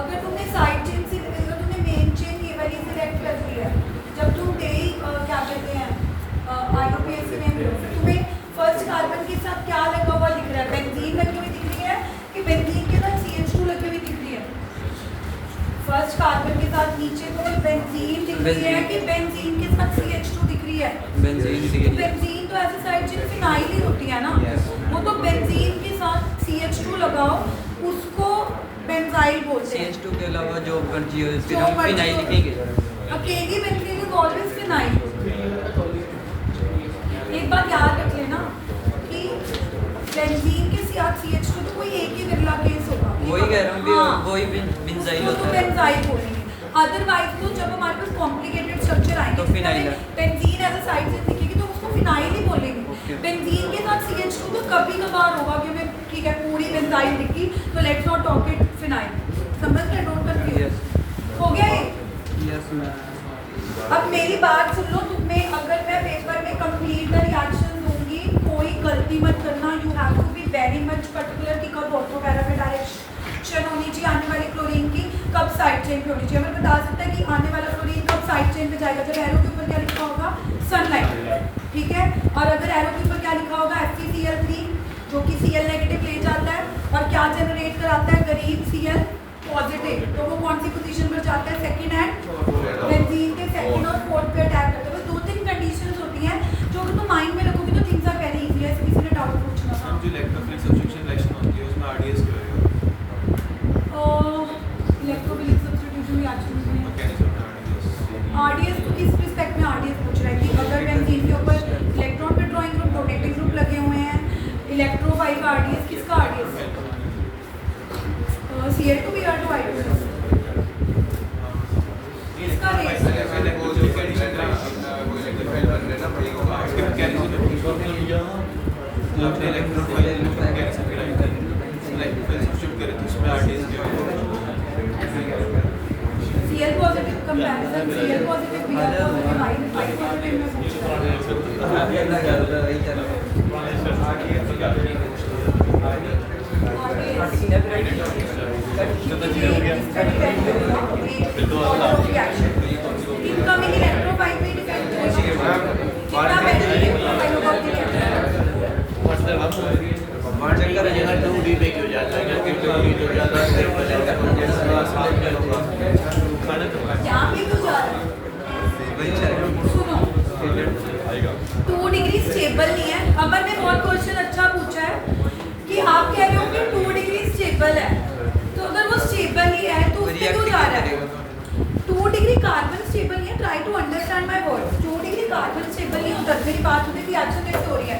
अगर तुमने साइड चेन से अगर तुमने मेन चेन ये वाली सिलेक्ट कर ली है जब तुम डे क्या कहते हैं IUPAC में तुम्हें फर्स्ट कार्बन के साथ क्या लगा हुआ दिख रहा है बेंजीन लगी हुई दिख रही है कि बेंजीन के साथ CH2 लगी हुई दिख रही है फर्स्ट कार्बन के साथ नीचे तुम्हें बेंजीन दिख रही है कि बेंजीन के साथ CH2 दिख रही है
बेंजीन
बेंजीन तो ऐसे साइड चेन फिनाइल ही होती है ना वो तो बेंजीन के साथ CH2 लगाओ उसको बेंजाइल बोलते हैं
CH2 के अलावा जो मर्जी हो फिर
जो
हम
मर्जी
फिनाइल
हो।
लिखेंगे
अकेली बेंजीन इज ऑलवेज फिनाइल एक बात याद रख लेना कि बेंजीन के साथ CH2 तो कोई एक ही विरला केस होगा
वही कह रहा हूँ
हाँ,
वही बेंजाइल
उसको तो
होता है
बेंजाइल बोलेंगे अदरवाइज तो जब हमारे पास कॉम्प्लिकेटेड स्ट्रक्चर आएंगे
तो फिनाइल है।
बेंजीन एज अ साइड से दिखेगी तो उसको फिनाइल ही बोलेंगे
Okay.
बेंजीन के साथ CH2 तो कभी कभार होगा कि हमें ठीक है पूरी बेंजाइल दिखी तो let's not talk it phenyl समझ गए डोंट कंफ्यूज हो गया ये
यस मैम
अब मेरी बात सुन लो तुम्हें अगर मैं पेपर में कंप्लीट द रिएक्शन दूंगी कोई गलती मत करना you have to be very much particular कि कब ऑर्थोपैरा में डायरेक्शन होनी चाहिए आने वाली क्लोरीन की कब साइड चेन पे होनी चाहिए हमें बता सकता है कि आने वाला क्लोरीन कब साइड चेन पे जाएगा जब एरो के ऊपर क्या लिखा होगा सनलाइट, ठीक है। और अगर एरो के ऊपर क्या लिखा होगा, FeCl3 जो कि Cl नेगेटिव ले जाता है और क्या जनरेट कराता है, करीब Cl पॉजिटिव, तो वो कौन सी पोजीशन पर जाता है, सेकंड हैंड बेंजीन के सेकंड और फोर्थ पे अटैक करता है। बस 2-3 कंडीशंस होती हैं जो अगर तुम माइंड में रखोगे तो थिंग्स आर वेरी इजी। ऐसे किसी ने डाउट पूछना था,
जो इलेक्ट्रोफिलिक सब्स्टिट्यूशन रिएक्शन होती है उसमें RDS क्या होगा?
इलेक्ट्रोफिलिक सब्स्टिट्यूशन रिएक्शन में
मैकेनिज्म में RDS
RDS तो किस रिस्पेक्ट में RDS पूछ रहा है कि अगर बेंजीन के ऊपर इलेक्ट्रॉन पे ड्राइंग ग्रुप रोटेटिंग ग्रुप लगे हुए हैं, इलेक्ट्रोफाइल का RDS किसका RDS है, Cl2Br2I2 इसका रेस
आपने इलेक्ट्रोफाइल मैकेनिज्म की राइट इलेक्ट्रोफाइल सब्स्टिट्यूट करे तो उसमें RDS क्या होगा?
Cl positive comparison, Cl positive Br positive I positive में पूछ रहा है। इनकमिंग इलेक्ट्रोफाइल पे डिपेंड करेगा कितना बेनिफिट इलेक्ट्रोफाइल होगा आपके लिए।
चक्कर है जगह 2D पे क्यों जाता है, क्योंकि 2D तो ज़्यादा स्टेबल है,
यहाँ पे क्यों जा रहा है, सुनो 2 डिग्री स्टेबल नहीं है। अमर ने बहुत क्वेश्चन अच्छा पूछा है कि आप कह रहे हो कि 2 डिग्री स्टेबल है, तो अगर वो स्टेबल ही है तो उससे क्यों जा रहा है। 2 डिग्री कार्बन स्टेबल नहीं है, try to understand my word. 2 degree carbon stable नहीं होता। मेरी बात होती है रिएक्शन कैसे हो रही है,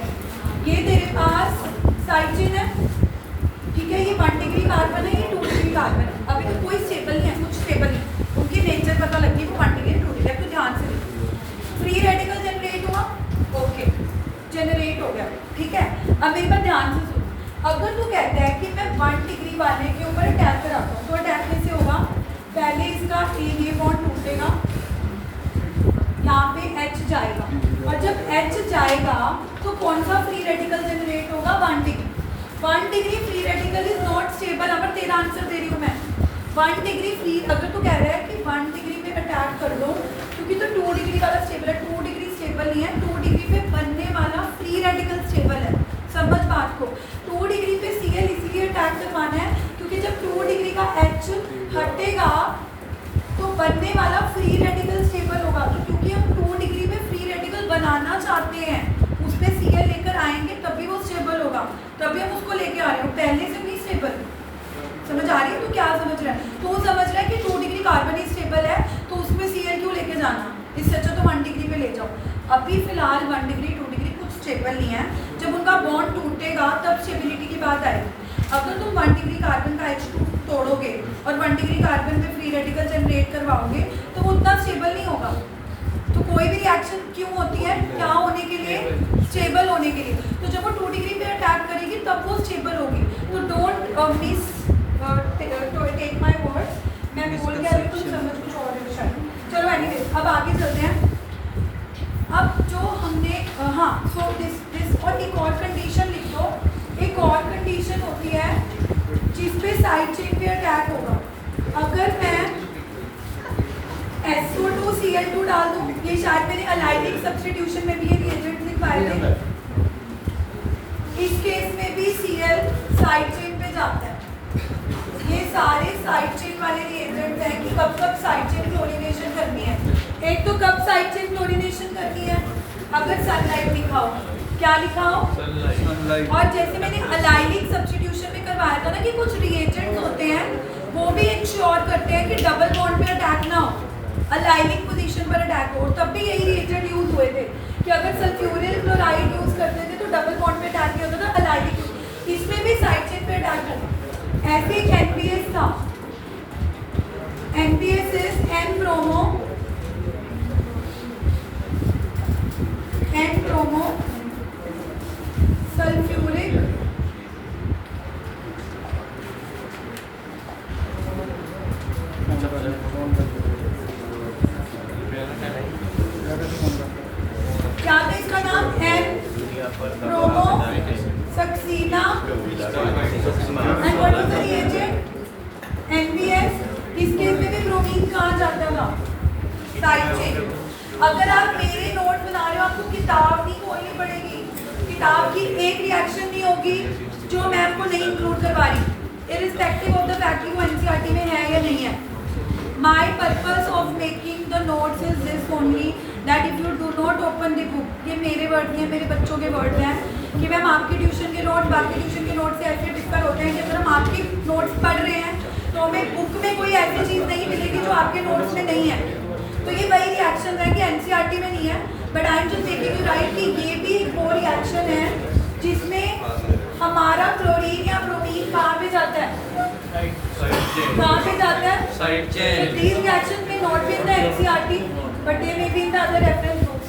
ये तेरे पास साइड चेन है, ठीक है, ये 1 डिग्री कार्बन है, ये 2 डिग्री कार्बन है। अभी तो कोई स्टेबल नहीं है, कुछ स्टेबल नहीं, उनकी नेचर पता लगी वो 1 डिग्री 2 डिग्री। तो ध्यान से फ्री रेडिकल जनरेट हुआ, ओके जनरेट हो गया, ठीक है। अब मेरी बात ध्यान से सुन, अगर तू कहता है कि मैं 1 डिग्री वाले के ऊपर अटैक कराता हूँ तो अटैक कैसे होगा, पहले इसका ये बॉन्ड टूटेगा, यहाँ पे H जाएगा, और जब H जाएगा तो कौन सा फ्री रेडिकल जनरेट होगा, 1 degree. 1 degree free radical is not stable. अगर तेरा आंसर दे रही हूँ मैं, 1 डिग्री फ्री, अगर तू कह रहा है कि 1 डिग्री पे अटैक कर लो क्योंकि तो 2 डिग्री वाला स्टेबल है, 2 डिग्री स्टेबल नहीं है, 2 डिग्री पे बनने वाला फ्री रेडिकल स्टेबल है। समझ बात को, 2 डिग्री पे Cl इसलिए अटैक करवाना है क्योंकि जब 2 डिग्री का H हटेगा तो बनने वाला फ्री रेडिकल स्टेबल होगा। तो क्योंकि हम 2 डिग्री पे फ्री रेडिकल बनाना चाहते हैं, उस पर Cl लेकर आएंगे तभी वो स्टेबल होगा, तभी हम उसको लेके आ रहे हो, पहले से नहीं स्टेबल। समझ आ रही है? तो क्या समझ रहा है, तो समझ रहा है कि 2 डिग्री कार्बन ही स्टेबल है तो उसमें Cl क्यों लेके जाना, इससे अच्छा तो 1 डिग्री पे ले जाओ। अभी फिलहाल 1 डिग्री 2 डिग्री कुछ स्टेबल नहीं है, जब उनका बॉन्ड टूटेगा तब स्टेबिलिटी की बात आएगी। अगर तुम 1 डिग्री कार्बन का H2 तोड़ोगे और 1 डिग्री कार्बन में फ्री रेडिकल जनरेट करवाओगे तो वो उतना स्टेबल नहीं होगा। तो कोई भी रिएक्शन क्यों होती है, क्या होने के लिए, स्टेबल होने के लिए। तो जब वो 2 डिग्री पे अटैक करेगी तब वो स्टेबल होगी। तो don't mistake my words, मैं बोल के आ रही हूँ तुम समझ कुछ और है शायद। चलो एनीवे अब आगे चलते हैं। अब जो हमने हाँ सो दिस और एक और कंडीशन लिख दो। एक और कंडीशन होती है जिस पे साइड चेन पे अटैक होगा। अगर मैं SO2Cl2 डाल दूँ, ये शायद मैंने अलाइनिक सब्स्टिट्यूशन में भी ये रिएजेंट लिखवाए थे, इस केस में भी Cl साइड चेन पे जाता है। ये सारे साइड चेन वाले रिएजेंट हैं कि कब कब साइड चेन क्लोरीनेशन करनी है। एक तो कब साइड चेन क्लोरीनेशन करनी है, अगर सनलाइट लिखा हो, क्या लिखा हो, और जैसे मैंने अलाइनिक सब्स्टिट्यूशन में करवाया था ना कि कुछ रिएजेंट्स होते हैं वो भी इंश्योर करते हैं कि डबल बॉन्ड पे अटैक ना हो, अलाइनिक पोजीशन पर अटैक हो। तब भी यही रिएजेंट यूज हुए थे कि अगर सल्फ्यूरिल क्लोराइड यूज करते थे तो डबल बॉन्ड पे अटैक नहीं होता था, अलाइनिक। इसमें भी साइड चेन पे अटैक करना। ऐसे एक NPS था, NPS is N bromo sulphuric क्या था इसका नाम, N ब्रोमो सक्सीना and what was the reagent, NPS। इस केस में भी ब्रोमीन कहाँ जाता था, साइड चेन। अगर आप मेरे नोट बना रहे हो, आपको किताब नहीं खोलनी पड़ेगी, किताब की एक रिएक्शन नहीं होगी जो मैं आपको नहीं इंक्लूड करवा रही, इरिस्पेक्टिव ऑफ द फैक्ट कि वो एनसीईआरटी में है या नहीं है। My purpose of making the notes is this only that if you do not open the book, ये मेरे वर्ड हैं, मेरे बच्चों के वर्ड हैं कि मैम आपके ट्यूशन के नोट बाकी ट्यूशन के नोट से ऐसे डिफर होते हैं कि अगर हम आपके नोट्स पढ़ रहे हैं तो हमें बुक में कोई ऐसी चीज़ नहीं मिलेगी जो आपके नोट्स में नहीं है। तो ये वही रिएक्शन है कि एनसीईआरटी में नहीं है, but I am just making you right कि ये भी एक वो रिएक्शन है जिसमें हमारा क्लोरीन या ब्रोमीन कहाँ पे जाता है, कहाँ पे जाता है,
side chain.
these reactions may not be in the NCERT, but they may be in the other reference books.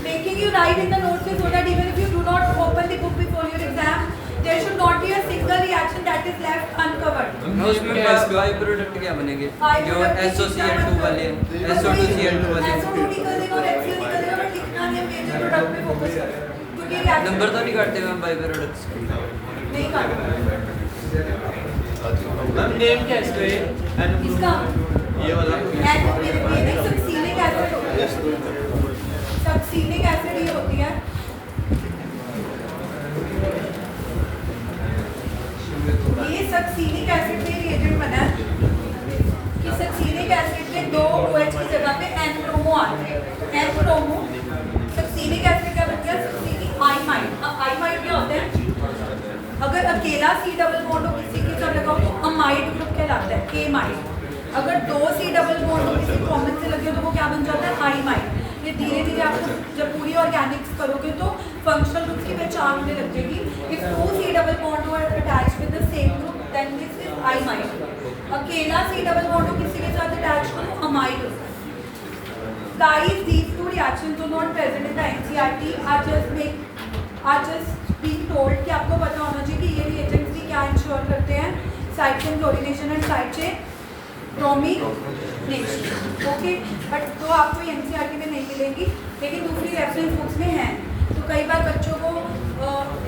Making you write in the notes so that even if you do not open the book before your exam, there should not be a single reaction that is left uncovered.
उसमें by product क्या बनेंगे जो SOCl2 वाले SO2Cl2 वाले
SO2 निकल देगा और HCl निकल देगा, बट लिखना नहीं है, मेजर प्रोडक्ट पे फोकस करो क्योंकि reaction
नंबर तो नहीं काटते मैम बाई प्रोडक्ट्स
नहीं काटना।
मैम नेम क्या है इसका?
इसका
ये वाला
ये सक्सीनिक एसिड होता है, सक्सीनिक एसिड ये होती है। ये सक्सीनिक एसिड में रिएजेंट बना है कि सक्सीनिक एसिड में दो OH की जगह पे N ब्रोमो आते हैं, N ब्रोमो सक्सीनिक एसिड का बन गया सक्सीनिक आइमाइड। अब आइमाइड क्या होते हैं, अगर अकेला C डबल बॉन्ड हो किसी के साथ लगाओ तो अमाइड ग्रुप कहलाता है, एमाइड। अगर दो C डबल बॉन्ड हो किसी कॉमन से लगे तो वो क्या बन जाता है, आइमाइड। ये धीरे धीरे आपको जब पूरी ऑर्गेनिक्स करोगे तो फंक्शनल ग्रुप की पहचान होने लग जाएगी। If two C double bond were attached with the same group then this is imide. अकेला C डबल बॉन्ड हो किसी के साथ अटैच हो तो अमाइड होता है। Guys, these two reactions are not present in the NCERT, are just being told कि आपको पता होना चाहिए कि ये reagents भी क्या इंश्योर करते हैं, side chain chlorination and side chain bromination. Okay, but तो आपको एनसीईआरटी में नहीं मिलेंगी, लेकिन दूसरी रेफरेंस बुक्स में हैं। तो कई बार बच्चों को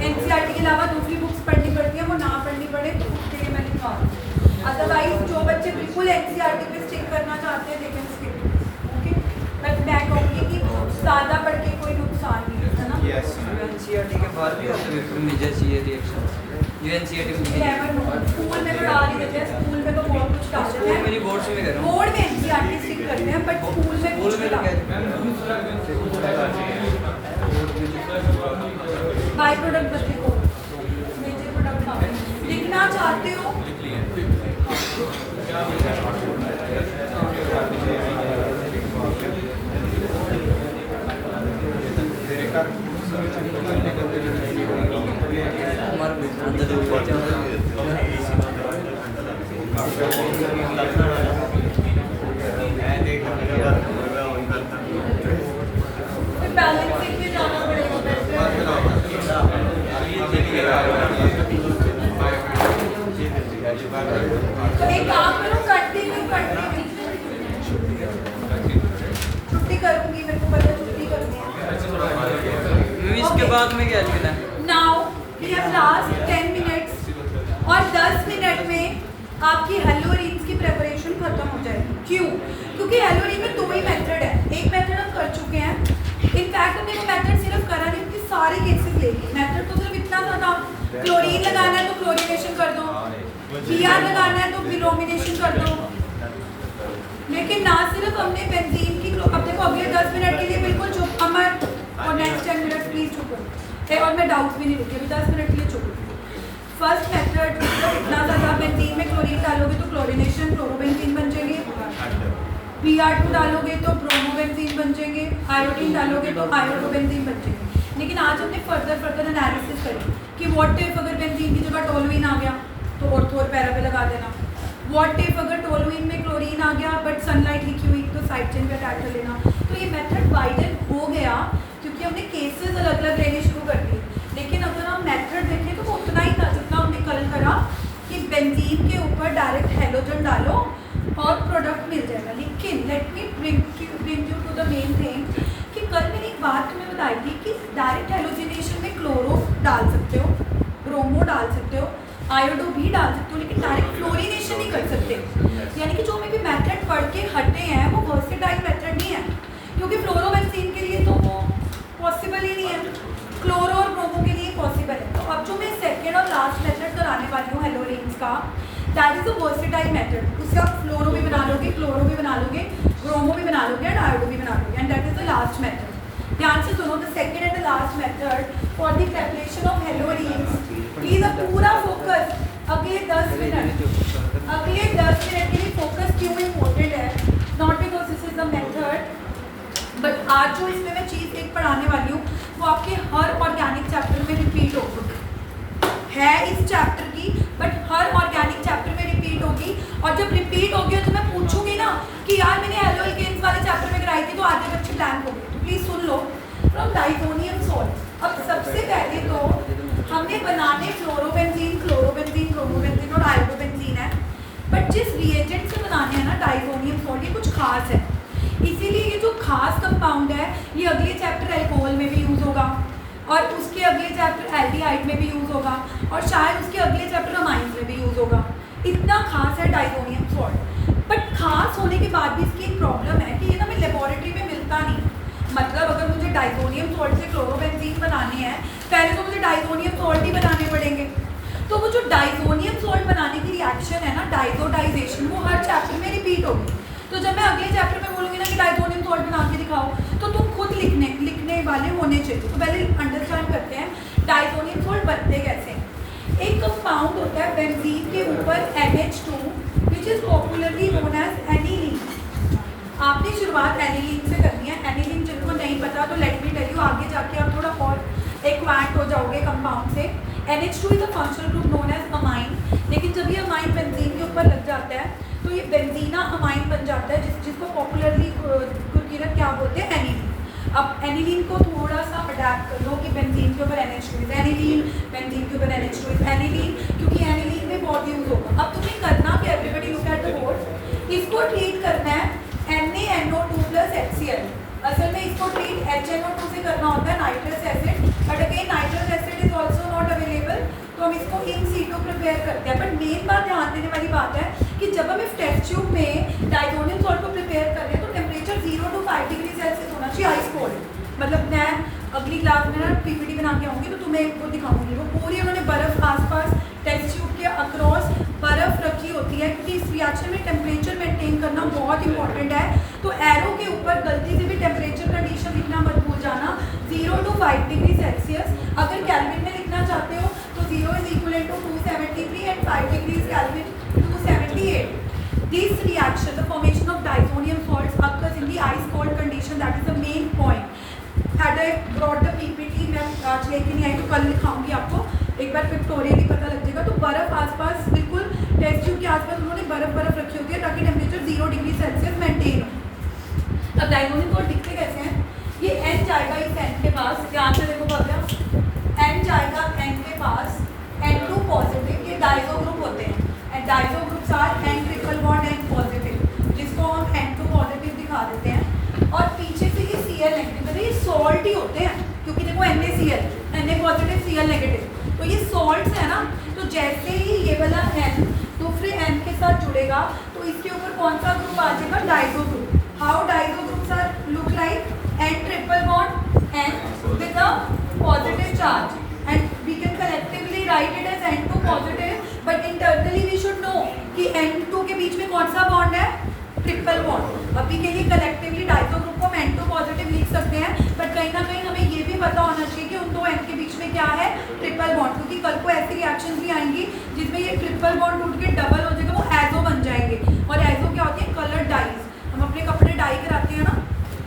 एनसीईआरटी के अलावा दूसरी बुक्स पढ़नी पड़ती है, वो ना पढ़नी पड़े तो उसके लिए मैं लिखवा दूँ। अदरवाइज जो बच्चे बिल्कुल एनसीईआरटी पे स्टिक करना चाहते हैं they can skip. Okay, but मैं कहूँगी कि ज़्यादा पढ़ के कोई नुकसान नहीं है ना।
यस
एनसीईआरटी के बाद भी होते हैं मेजर सी रिएक्शन ये एनसीईआरटी में
इलेवन स्कूल में तो डाल ही देते हैं, स्कूल में तो बहुत कुछ डाल देते
स्कूल
हैं,
मेरी बोर्ड से भी कर रहा हूँ
बोर्ड में एनसीईआरटी स्टिक करते हैं, बट स्कूल में
स्कूल
कुछ
में
नहीं
तो
डालते। बाई प्रोडक्ट बच्चे को मेजर प्रोडक्ट लिखना चाहते हो बैलेंसिंग में जाना पड़ेगा। तो एक काम करो, छुट्टी करूंगी, मेरे को पता छुट्टी करनी है।
इसके बाद में क्या लिखना है?
Now we have last 10 minutes और 10 मिनट में आपकी हेलोरीन्स की प्रिपरेशन खत्म हो जाएगी। क्यों? क्योंकि हेलोरीन में दो ही मेथड है, एक मेथड हम कर चुके हैं, इनफैक्ट हमने वो मेथड सिर्फ करा नहीं, उसके सारे केसेस ले लिए। मेथड तो सिर्फ इतना सा था, क्लोरीन लगाना है तो क्लोरीनेशन कर दो, Br लगाना है तो ब्रोमिनेशन कर दो। लेकिन ना सिर्फ हमने बेंजीन की, अब देखो अगले 10 मिनट के लिए बिल्कुल चुप अमर, और नेक्स्ट 10 मिनट प्लीज चुप है, और मैं डाउट भी नहीं रुकी, अभी 10 मिनट के लिए चुप। फर्स्ट मेथड इतना ज़्यादा, बेंजीन में क्लोरीन डालोगे तो क्लोरीनेशन क्लोरोबेंजीन बन जाएंगे, Br2 डालोगे तो ब्रोमोबेंजीन बन जाएंगे, आयोडीन डालोगे तो आयोडोबेंजीन बन जाएंगे। लेकिन आज हमने फर्दर एनालिसिस करी कि व्हाट इफ अगर बेंजीन की जगह टोलुइन आ गया तो ऑर्थो और पैरा पे लगा देना। व्हाट इफ अगर टोलुइन में क्लोरीन आ गया बट सनलाइट लिखी हुई तो साइड चेन पे अटैक कर लेना। तो ये मेथड वाइडन हो गया क्योंकि हमने केसेस अलग अलग लेने शुरू कर दिए। लेकिन अगर हम मेथड देखें तो वो उतना ही था जितना हमने कल करा कि बेंजीन के ऊपर डायरेक्ट हेलोजन डालो और प्रोडक्ट मिल जाएगा। लेकिन let me bring you to the main thing कि कल मैंने एक बात तुम्हें बताई थी कि डायरेक्ट हेलोजिनेशन में क्लोरो डाल सकते हो, ब्रोमो डाल सकते हो, आयोडो भी डाल सकते हो, लेकिन डायरेक्ट क्लोरीनेशन नहीं कर सकते। यानी कि जो मैं भी मेथड पढ़ के हटे हैं वो वर्सेटाइल मेथड नहीं है, क्योंकि फ्लोरोबेंजीन के लिए तो वो पॉसिबल ही नहीं है, क्लोरो और ब्रोमो के लिए पॉसिबल है। तो अब जो मैं सेकेंड और लास्ट मेथड कराने वाली हूँ हेलोरिन्स का, that is a versatile method. उससे आप फ्लोरो भी बना लोगे, क्लोरो भी बना लोगे, ब्रोमो भी बना लोगे, आयोडो भी बना लोगे, and that is the last method. ध्यान से सुनो, the second and the last method for the preparation of haloarenes. Please अब पूरा फोकस अगले 10 मिनट, अगले 10 मिनट के लिए फोकस क्यों इम्पोर्टेंट है, not because this is the method, but आज जो इसमें मैं चीज़ एक पढ़ाने वाली हूँ वो आपके हर ऑर्गेनिक चैप्टर में रिपीट होगी, है इस चैप्टर की, बट हर ऑर्गेनिक चैप्टर में रिपीट होगी। और जब रिपीट होगी तो मैं पूछूंगी ना कि यार मैंने हेलो एल्केन्स वाले चैप्टर में कराई थी, तो आधे बच्चे ब्लैंक हो गए। तो please soon low, from diazonium salt. अब सबसे पहले तो हमने बनाने फ्लोरोबेंजीन, क्लोरोबेंजीन, ब्रोमोबेंजीन और आयोडोबेंजीन है, बट जिस रिएजेंट से बनाने हैं ना डाइजोनियम सॉल्ट, ये कुछ खास है। इसीलिए ये जो खास कंपाउंड है ये अगले चैप्टर अल्कोहल में भी यूज़ होगा, और उसके अगले चैप्टर एल्डिहाइड में भी यूज़ होगा, और शायद उसके अगले चैप्टर अमाइंस में भी यूज़ होगा। इतना खास है डाइजोनियम सॉल्ट। बट खास होने के बाद भी इसकी एक प्रॉब्लम है कि ये ना हमें लेबोरेटरी में मिलता नहीं। मतलब अगर मुझे डाइजोनियम सॉल्ट से क्लोरोबेंजीन बनाने हैं, पहले तो मुझे डाइजोनियम सॉल्ट ही बनाने पड़ेंगे। तो वो जो डाइजोनियम सॉल्ट बनाने की रिएक्शन है ना, डाइजोडाइजेशन, वो हर चैप्टर में रिपीट होगी। तो जब मैं अगले चैप्टर में बोलूँगी ना कि डाइजोनियम सॉल्ट बना के दिखाओ, तो तुम खुद लिखने वाले होने चाहिए। तो पहले अंडरस्टैंड करते हैं डाइजोनियम सॉल्ट बनते कैसे हैं। एक कंपाउंड होता है बेंजीन के ऊपर NH2 which is popularly known as aniline. आपने शुरुआत एनिलीन से करनी है। एनिलीन जिनको नहीं पता तो लेट मी टेल यू, आगे जाके आप थोड़ा और एक्वांट हो जाओगे कंपाउंड से। NH2 is a functional group known as amine, लेकिन जब ये अमाइन बेंजीन के ऊपर लग जाता है तो ये बेंजीना अमाइन बन जाता है, जिसको पॉपुलरली कुरकीरत क्या बोलते हैं, एनिलीन। अब एनिलीन को थोड़ा सा अडैप्ट कर लो कि बेंजीन के ऊपर NH2 इज एनिलीन, बेंजीन के ऊपर NH2 इज एनिलीन, क्योंकि एनिलीन में बहुत यूज होगा। अब तुम्हें करना कि everybody look at the board, इसको ट्रीट करना है NaNO2 प्लस HCl। असल में इसको ट्रीट HNO2 से करना होता है, nitrous acid, but again nitrous acid is also not available, तो हम इसको इन सीटो प्रिपेयर करते हैं। बट मेन बात ध्यान देने वाली बात है कि जब हम इस टेस्ट ट्यूब में डाइजोनियम सॉल्ट को प्रिपेयर कर रहे हैं तो टेम्परेचर 0 to 5 डिग्री सेल्सियस होना चाहिए, आइस कोल्ड। मतलब मैं अगली क्लास में ना PPT बना के आऊँगी तो तुम्हें वो दिखाऊंगी, वो पूरी उन्होंने बर्फ़ आसपास टेस्ट ट्यूब के अक्रॉस बर्फ़ रखी होती है, क्योंकि इस रिएक्शन में टेम्परेचर मेंटेन करना बहुत इंपॉर्टेंट है। तो एरो के ऊपर गलती से भी टेम्परेचर कंडीशन लिखना मत भूल जाना, 0 to 5 डिग्री सेल्सियस। अगर केल्विन में लिखना चाहते हो तो 0 is equivalent to 273 and 5 degrees Kelvin 278. This reaction, the formation of diazonium salts, occurs in the ice cold condition. That is the main point. Had I brought the PPT, मैं आज लेके नहीं आई तो कल लिखाऊंगी आपको, एक बार पिक्टोरियली पता लग जाएगा। तो बर्फ़ आसपास बिल्कुल टेस्ट ट्यूब के आसपास उन्होंने बर्फ़ रखी होती है ताकि टेम्परेचर 0 डिग्री सेल्सियस मेंटेन हो। अब डाइजोनियम सॉल्ट दिखते कैसे हैं, ये N जाएगा इस N के पास, ध्यान से देखो भव्या, N जाएगा N के पास, N2 पॉजिटिव, ये डाइजो ग्रुप होते हैं, and diazo groups are N triple bond N positive, जिसको हम N2 पॉजिटिव दिखा देते हैं। और पीछे से ये Cl नेगेटिव, मतलब ये सॉल्ट ही होते हैं, क्योंकि देखो NaCl, Na positive Cl negative, तो ये सॉल्ट्स है ना। तो जैसे ही ये वाला N दूसरे N के साथ जुड़ेगा तो इसके ऊपर कौन सा ग्रुप आ जाएगा, diazo group. How diazo groups are look like, N triple bond N with a positive charge, and we can collectively write it as N2 positive, but internally we should know कि N2 के बीच में कौन सा bond है, triple bond. अभी के लिए collectively Dizo group को हम N2 पॉजिटिव लिख सकते हैं, बट कहीं ना कहीं हमें ये भी पता होना चाहिए कि उन दो N के बीच में क्या है, ट्रिपल बॉन्ड, क्योंकि कल को ऐसी रिएक्शन भी आएंगी जिसमें ये ट्रिपल बॉन्ड टूट के डबल हो जाएगा, वो एजो बन जाएंगे। और एजो क्या होती है, कलर डाइज। हम अपने कपड़े डाई कराते हैं ना,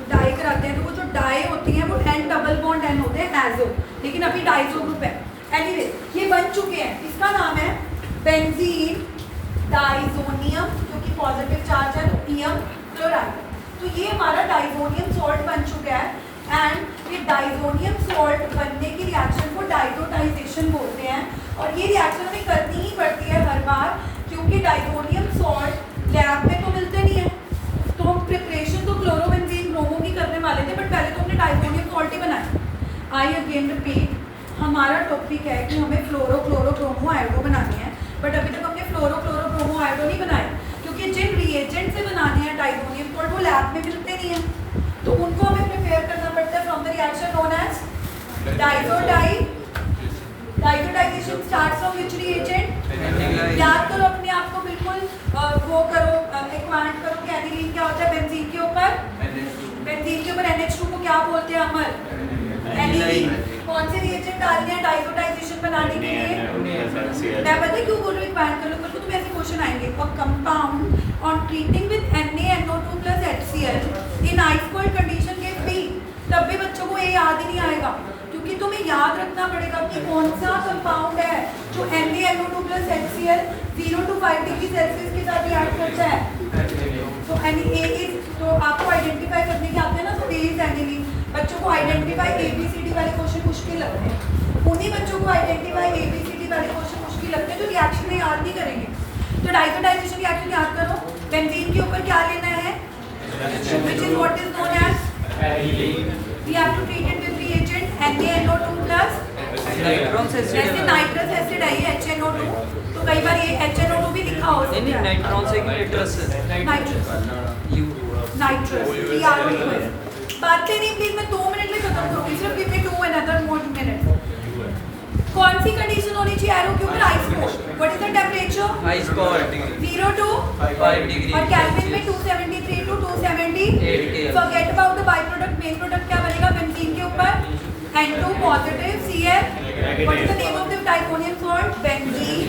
डाई कराते हैं तो वो जो डाई होती हैं वो N डबल बॉन्ड N होते हैं, एजो, लेकिन अभी डाइजो ग्रुप है। एनीवे ये बन चुके हैं, इसका नाम है बेंजीन डाइजोनियम, क्योंकि पॉजिटिव चार्ज है तो इयम क्लोराइड। तो ये हमारा डाइजोनियम सॉल्ट बन चुका है, एंड ये डाइजोनियम सॉल्ट बनने की रिएक्शन को डाइजोटाइजेशन बोलते हैं। और ये रिएक्शन हमें करनी ही पड़ती है हर बार, क्योंकि डाइजोनियम सॉल्ट लैब में तो मिलते नहीं है। तो हम प्रिपरेशन तो क्लोरोबेंजीन ब्रोमो की करने वाले थे, बट पहले तो हमने डाइजोनियम सॉल्ट ही बनाया। आई अगेन रिपीट, हमारा टॉपिक है कि हमें फ्लोरो क्लोरो ब्रोमो आयोडो बनानी है, बट अभी तक हमने फ्लोरो क्लोरो ब्रोमो आयोडो नहीं बनाया, क्योंकि जिन रिएजेंट से बनाने हैं डाइजोनियम सॉल्ट वो लैब में मिलते नहीं है। तो उनको हमें प्रिपेयर करना पड़ता है from the reaction known as diazotization starts from which reagent? याद करो अपने आप को, बिल्कुल वो करो, एक्वांट करो कि एनिलीन क्या होता है बेंजीन के ऊपर? बेंजीन के ऊपर NH2 को क्या बोलते हैं अमर? एनिलीन। कौन से रिएजेंट डालने हैं डाइजोडाइजेशन बनाने के लिए? मैं पता है क्यों बोल रही हूँ एक्वांट कर लो, कल को तुम्हें ऐसे क्वेश्चन आएंगे। A compound on treating with NaNO2 plus HCl in ice cold condition के पी, तब भी बच्चों को ये याद ही नहीं आएगा, क्योंकि तुम्हें याद रखना पड़ेगा कि कौन सा कंपाउंड है जो NaNO2 plus HCl 0 to 5 degree Celsius के साथ रिएक्ट करता है। तो तो आपको आइडेंटिफाई करने के आते हैं ना, तो ए इज एनिलीन। बच्चों को आइडेंटिफाई ABCD वाले क्वेश्चन मुश्किल लगते हैं, उन्हीं बच्चों को आइडेंटिफाई ABCD वाले क्वेश्चन मुश्किल लगते हैं जो रिएक्शन में याद नहीं करेंगे। तो डाइजोडाइजेशन रिएक्शन याद करो, बेंजीन के ऊपर क्या लेना है? Which is what is known as, we have to treat it with reagent NaNO2 plus जैसे नाइट्रस एसिड है ये HNO2, तो कई बार ये HNO2 भी लिखा हो सकता है।
नाइट्रॉन से नाइट्रस
बातें नहीं प्लीज, मैं 2 मिनट में खत्म करूंगी, सिर्फ give me 2 another more minute। कौन सी कंडीशन होनी चाहिए एरो के ऊपर? Ice cold. What is the temperature?
Ice cold
0 to
5 degree
और केल्विन में 273 to 278। Forget about the by product, main product क्या बनेगा बेंजीन के ऊपर? N2 positive Cl। What is the name of the diazonium salt? Benzene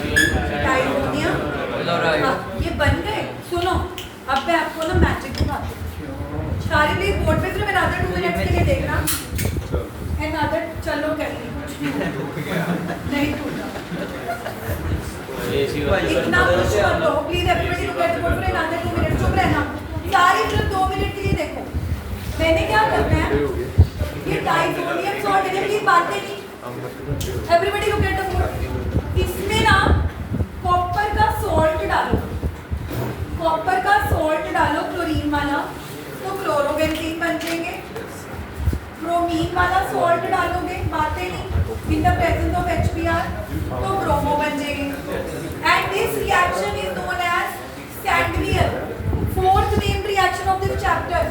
diazonium chloride. ये बन गए। सुनो, अब मैं आपको ना मैजिक दिखाती हूँ। सारे प्लीज बोर्ड पे सिर्फ another 2 मिनट्स के लिए देखना। another चलो कर ली, नहीं टूटा। इतना कुछ कर दो please, everybody look at the board for another 2 minutes. चुप रहना, सारे सिर्फ 2 मिनट के लिए देखो। मैंने क्या करना है, ये डाइजोनियम सॉल्ट है, प्लीज बातें नहीं, everybody look at the board. इसमें ना कॉपर का सॉल्ट डालो, कॉपर का सॉल्ट डालो क्लोरीन वाला, तो क्लोरोबेंजीन बन जाएंगे। ब्रोमीन वाला सॉल्ट डालोगे, बातें नहीं, in the presence of HBr, तो ब्रोमो बन जाएंगे। And this reaction is known as Sandmeyer. Fourth named reaction of this chapter.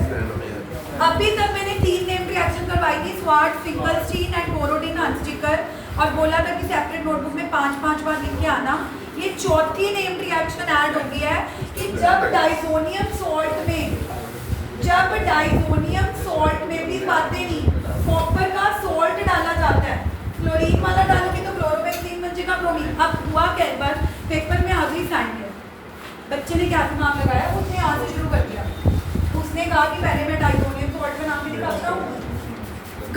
अभी तक मैंने 3 नेम्ड रिएक्शन करवाई थी, स्वार्ट्ज, फिंगलस्टीन एंड बोरोडिन हंसटिकर, और बोला था कि सेपरेट नोटबुक में 5-5 बार लिख के आना। ये चौथी नेम्ड रिएक्शन ऐड हो गई है कि जब डाइजोनियम सॉल्ट में भी बातें नहीं, कॉपर का सॉल्ट डाला जाता है, क्लोरीन वाला डालोगे तो क्लोरोबेंजीन बन जाएगा, ब्रोमीन। अब हुआ क्या, एक बार पेपर में आ गई सैंडवियर, बच्चे ने क्या दिमाग लगाया, उसने यहाँ से शुरू कर दिया। उसने कहा कि पहले मैं डाइजोनियम सॉल्ट बना के दिखाता हूँ,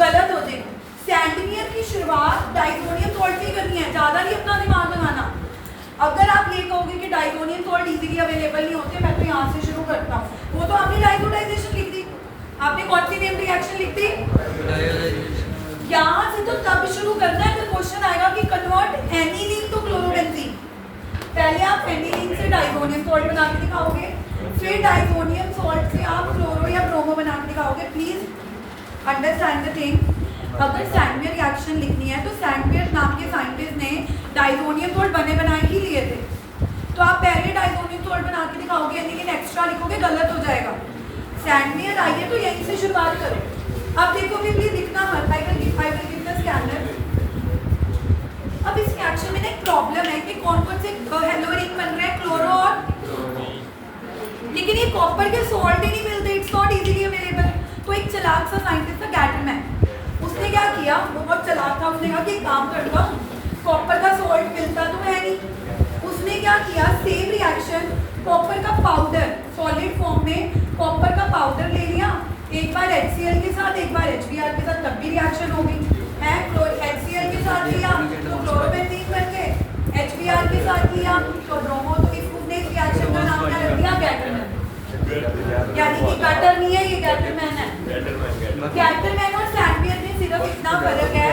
गलत हो जाएगा। सैंडवियर की शुरुआत डाइजोनियम सॉल्ट से करनी है, ज़्यादा नहीं अपना दिमाग लगाना। अगर आप ये कहोगे कि डाइजोनियम सॉल्ट इजीली अवेलेबल नहीं होते, मैं तो यहाँ से शुरू करता हूँ, वो तो आपने डाइजोडाइजेशन लिख दी। आपने कौन सी नेम रिएक्शन लिख दी? यहाँ से तो तब शुरू करना है जब क्वेश्चन आएगा कि कन्वर्ट एनिलीन टू क्लोरोबेंजीन। पहले आप एनिलीन से डाइजोनियम सॉल्ट बना के दिखाओगे, फिर डाइजोनियम सॉल्ट से आप क्लोरो या ब्रोमो बना के दिखाओगे। Please understand the thing. अगर सैंडवियर रिएक्शन लिखनी है तो सैंडवियर नाम के साइंटिस्ट ने डाइजोनियम सॉल्ट बने बनाए ही लिए थे, तो आप पहले डाइजोनियम सॉल्ट बना के दिखाओगे, लेकिन एक्स्ट्रा लिखोगे, गलत हो जाएगा। सैंडवियर आइए तो यहीं से शुरुआत करें। अब देखो भी प्लीज लिखना मत, I will give the scanner. अब इस रिएक्शन में एक प्रॉब्लम है कि कौन कौन से हेलो रिंग बन रहे हैं, क्लोरो और, लेकिन ये कॉपर के सॉल्ट ही नहीं मिलते, इट्स नॉट इजीली अवेलेबल। तो एक चालाक सा साइंटिस्ट था गैटरमैन, उसने क्या किया, वो बहुत चालाक था, उसने कहा कि काम करता हूँ, कॉपर का सॉल्ट मिलता तो है नहीं। उसने क्या किया, सेम रिएक्शन, कॉपर का पाउडर सॉलिड फॉर्म में कॉपर का पाउडर ले लिया, एक बार HCl के साथ एक बार HBr के साथ, तब भी रिएक्शन हो गई है। HCl के साथ लिया तो क्लोरोबेंजीन बन गए, HBr के साथ लिया तो ब्रोमो। तो इसने इस रिएक्शन का नाम क्या रख दिया, गैटरमैन। यानी कि गटर नहीं है, ये गैटरमैन है। गैटरमैन और सैंडवियर में सिर्फ इतना फर्क है,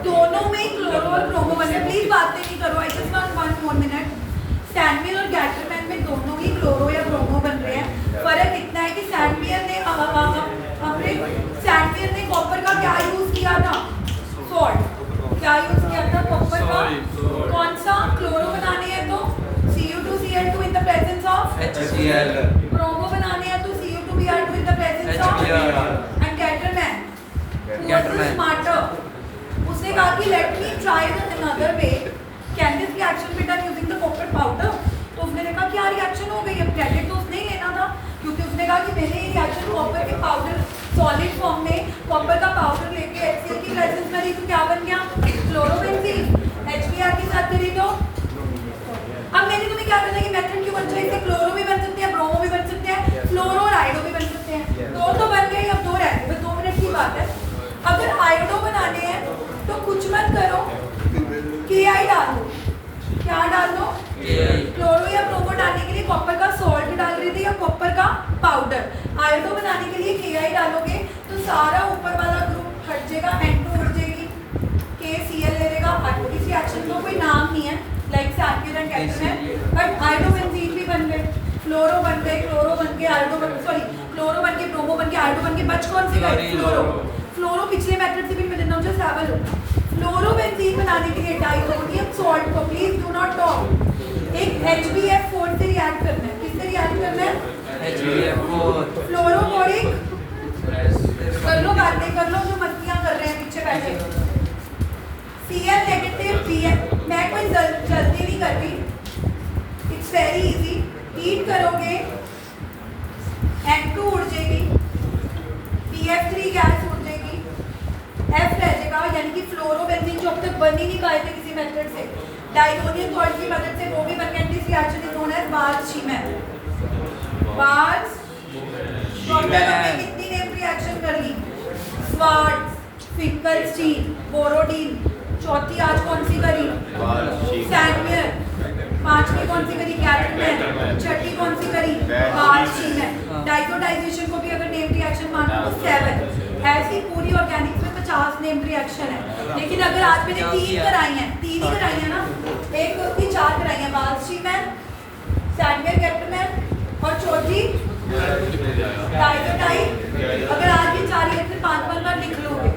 दोनों में क्लोरो और ब्रोमो बने। प्लीज बातें नहीं करो, I just want 1 more minute। सैंडवियर और गैटरमैन में दोनों ही क्लोरो या ब्रोमो बन रहे हैं। फर्क इतना है कि सैंडवियर ने कॉपर का क्या यूज किया था, सॉल्ट। क्या यूज किया था कॉपर का, कौन सा, क्लोरो बनाने हैं तो Cu2Cl2 in the presence of
HCl,
bromo बनाने हैं तो Cu2Br2 in the presence of
Yeah.
and Gatterman. Who was
Gatterman.
smarter. उसने कहा कि let me try it another way. Can this reaction be done using the copper powder? तो उसने देखा क्या रिएक्शन हो गई, अब क्रेडिट तो उसने ही लेना था क्योंकि उसने कहा कि मैंने ये रिएक्शन कॉपर के पाउडर सॉलिड फॉर्म में कॉपर का पाउडर लेके HCl की प्रेजेंस में ली तो क्या बन गया क्लोरोबेंजीन। HBr के साथ करी तो अब मैंने तुम्हें क्या करना है कि मेथड क्यों बन जाए, इससे क्लोरो भी बन सकते हैं, ब्रोमो भी बन सकते हैं, फ्लोरो और आयोडो भी बन सकते हैं। दो तो बन गए, अब दो रह गए, 2 मिनट की बात है। अगर आयोडो बनाने हैं तो कुछ मत करो, Ki डालो। क्या डाल दो, क्लोरो या ब्रोमो डालने के लिए कॉपर का सॉल्ट डाल रही थी या कॉपर का पाउडर। आयोडो बनाने के लिए Ki डालोगे तो सारा ऊपर वाला ग्रुप हट जाएगा, N2 उड़ जाएगी, KCl ले लेगा। इस रिएक्शन का कोई नाम नहीं है like sulphur and calcium, but iodobenzene भी बन गए, फ्लोरो बन गए, क्लोरो बन के आयोडो बन, सॉरी क्लोरो बन के ब्रोमो बन के आयोडो बन के, बच कौन सी गई फ्लोरो। फ्लोरो पिछले मेथड से भी मैं देना just have a look. Fluorobenzene बनाने के लिए डाइसोडियम सॉल्ट को प्लीज डू नॉट टॉक एक HbF4 से रिएक्ट करना है। किससे रिएक्ट करना है,
HbF4।
फ्लोरोबोरिक कर लो, बातें कर लो जो मस्तियां कर रहे हैं पीछे बैठे। Cl नेगेटिव Bn, मैं कोई जल्दी नहीं कर रही, इट्स वेरी इजी। हीट करोगे N2 उड़ जाएगी, BF3 गैस उड़ जाएगी, F रह जाएगा, यानी कि फ्लोरोबेंजीन जो अब तक बन ही नहीं पाए थे किसी मेथड से, डाइसोनियम सॉल्ट की मदद से वो भी बन गए। This reaction is known as Balz Schiemann. Balz Schiemann कितनी नेम रिएक्शन कर ली, स्वार्ट्ज, फिंकलस्टीन, बोरोडीन। चौथी आज कौन सी करी, सैंडवियर। पांचवी कौन सी करी, गैटरमैन। छठी कौन सी करी, बार्ज-शीमैन। डाइसोडाइजेशन को भी अगर नेम रिएक्शन मानो तो 7। ऐसी पूरी ऑर्गेनिक्स में 50 नेम रिएक्शन है, लेकिन अगर आज मैंने 3 कराई हैं, 3 ही कराई है ना, एक उसकी 4 कराई है, बार्ज-शीमैन, सैंडवियर, गैटरमैन और चौथी डाइसोडाइज। अगर आज ये 4 या फिर 5 बार लिख लोगे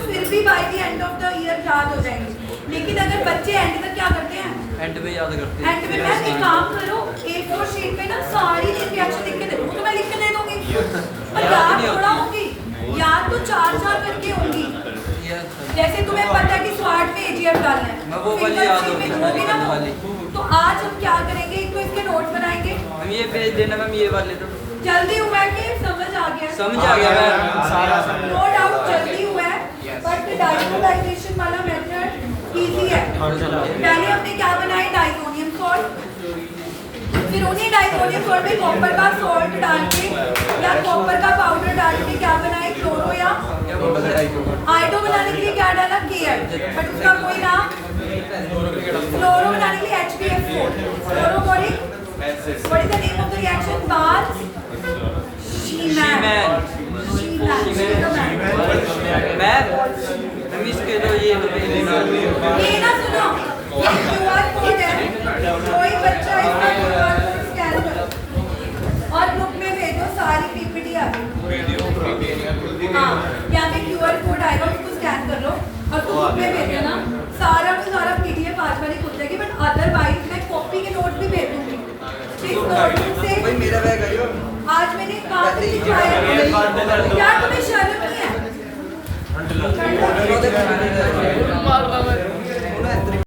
फिर भी by the end of the year याद हो जाएंगे। लेकिन अगर बच्चे एंड तक क्या करते हैं,
एंड में याद करते हैं।
एंड में मैं एक काम करो, A4 शीट पे ना सारी रिएक्शन लिख के दे दूँ तो मैं लिख के दे दूंगी, पर याद थोड़ा होगी, याद तो 4 करके होंगी। जैसे तुम्हें पता है कि स्वाट में AgF डालना है,
मैं वो वाली याद होगी,
होगी ना वो। तो आज हम क्या करेंगे, एक तो इसके नोट बनाएंगे।
हम ये भेज देना मैम, ये वाले तो
जल्दी हुआ है कि समझ आ गया,
समझ आ गया मैम, सारा
नो डाउट जल्दी हुआ है, बट डाइसोडाइजेशन वाला मेथड इजी है। पहले हमने क्या बनाया, डाइसोनियम सॉल्ट, फिर उन्हीं डाइसोनियम सॉल्ट में कॉपर का सॉल्ट डाल के या कॉपर का पाउडर डाल के क्या बनाए, क्लोरो या आयोडो बनाने के लिए क्या डाला, Kl, बट उसका कोई नाम, फ्लोरो बनाने के लिए HbF4, fluoroboric. What is the name of the reaction, Balz Schiemann.
Ma'am इसके तो ये
ये ना सुनो, ये QR कोड है, कोई बच्चा इसका QR कोड स्कैन करो और ग्रुप में भेजो, सारी PPT आ गई। हाँ, यहाँ पे QR कोड आएगा, उसको स्कैन कर लो और तुम ग्रुप में भेज देना, सारा का सारा PDF आज वाली खुल जाएगी। बट अदरवाइज मैं कॉपी के नोट भी भेज दूंगी। इस नोटबुक से
भाई मेरा बैग आइयो,
आज मैंने कहा था लिखवाया, क्या तुम्हें शर्म नहीं है,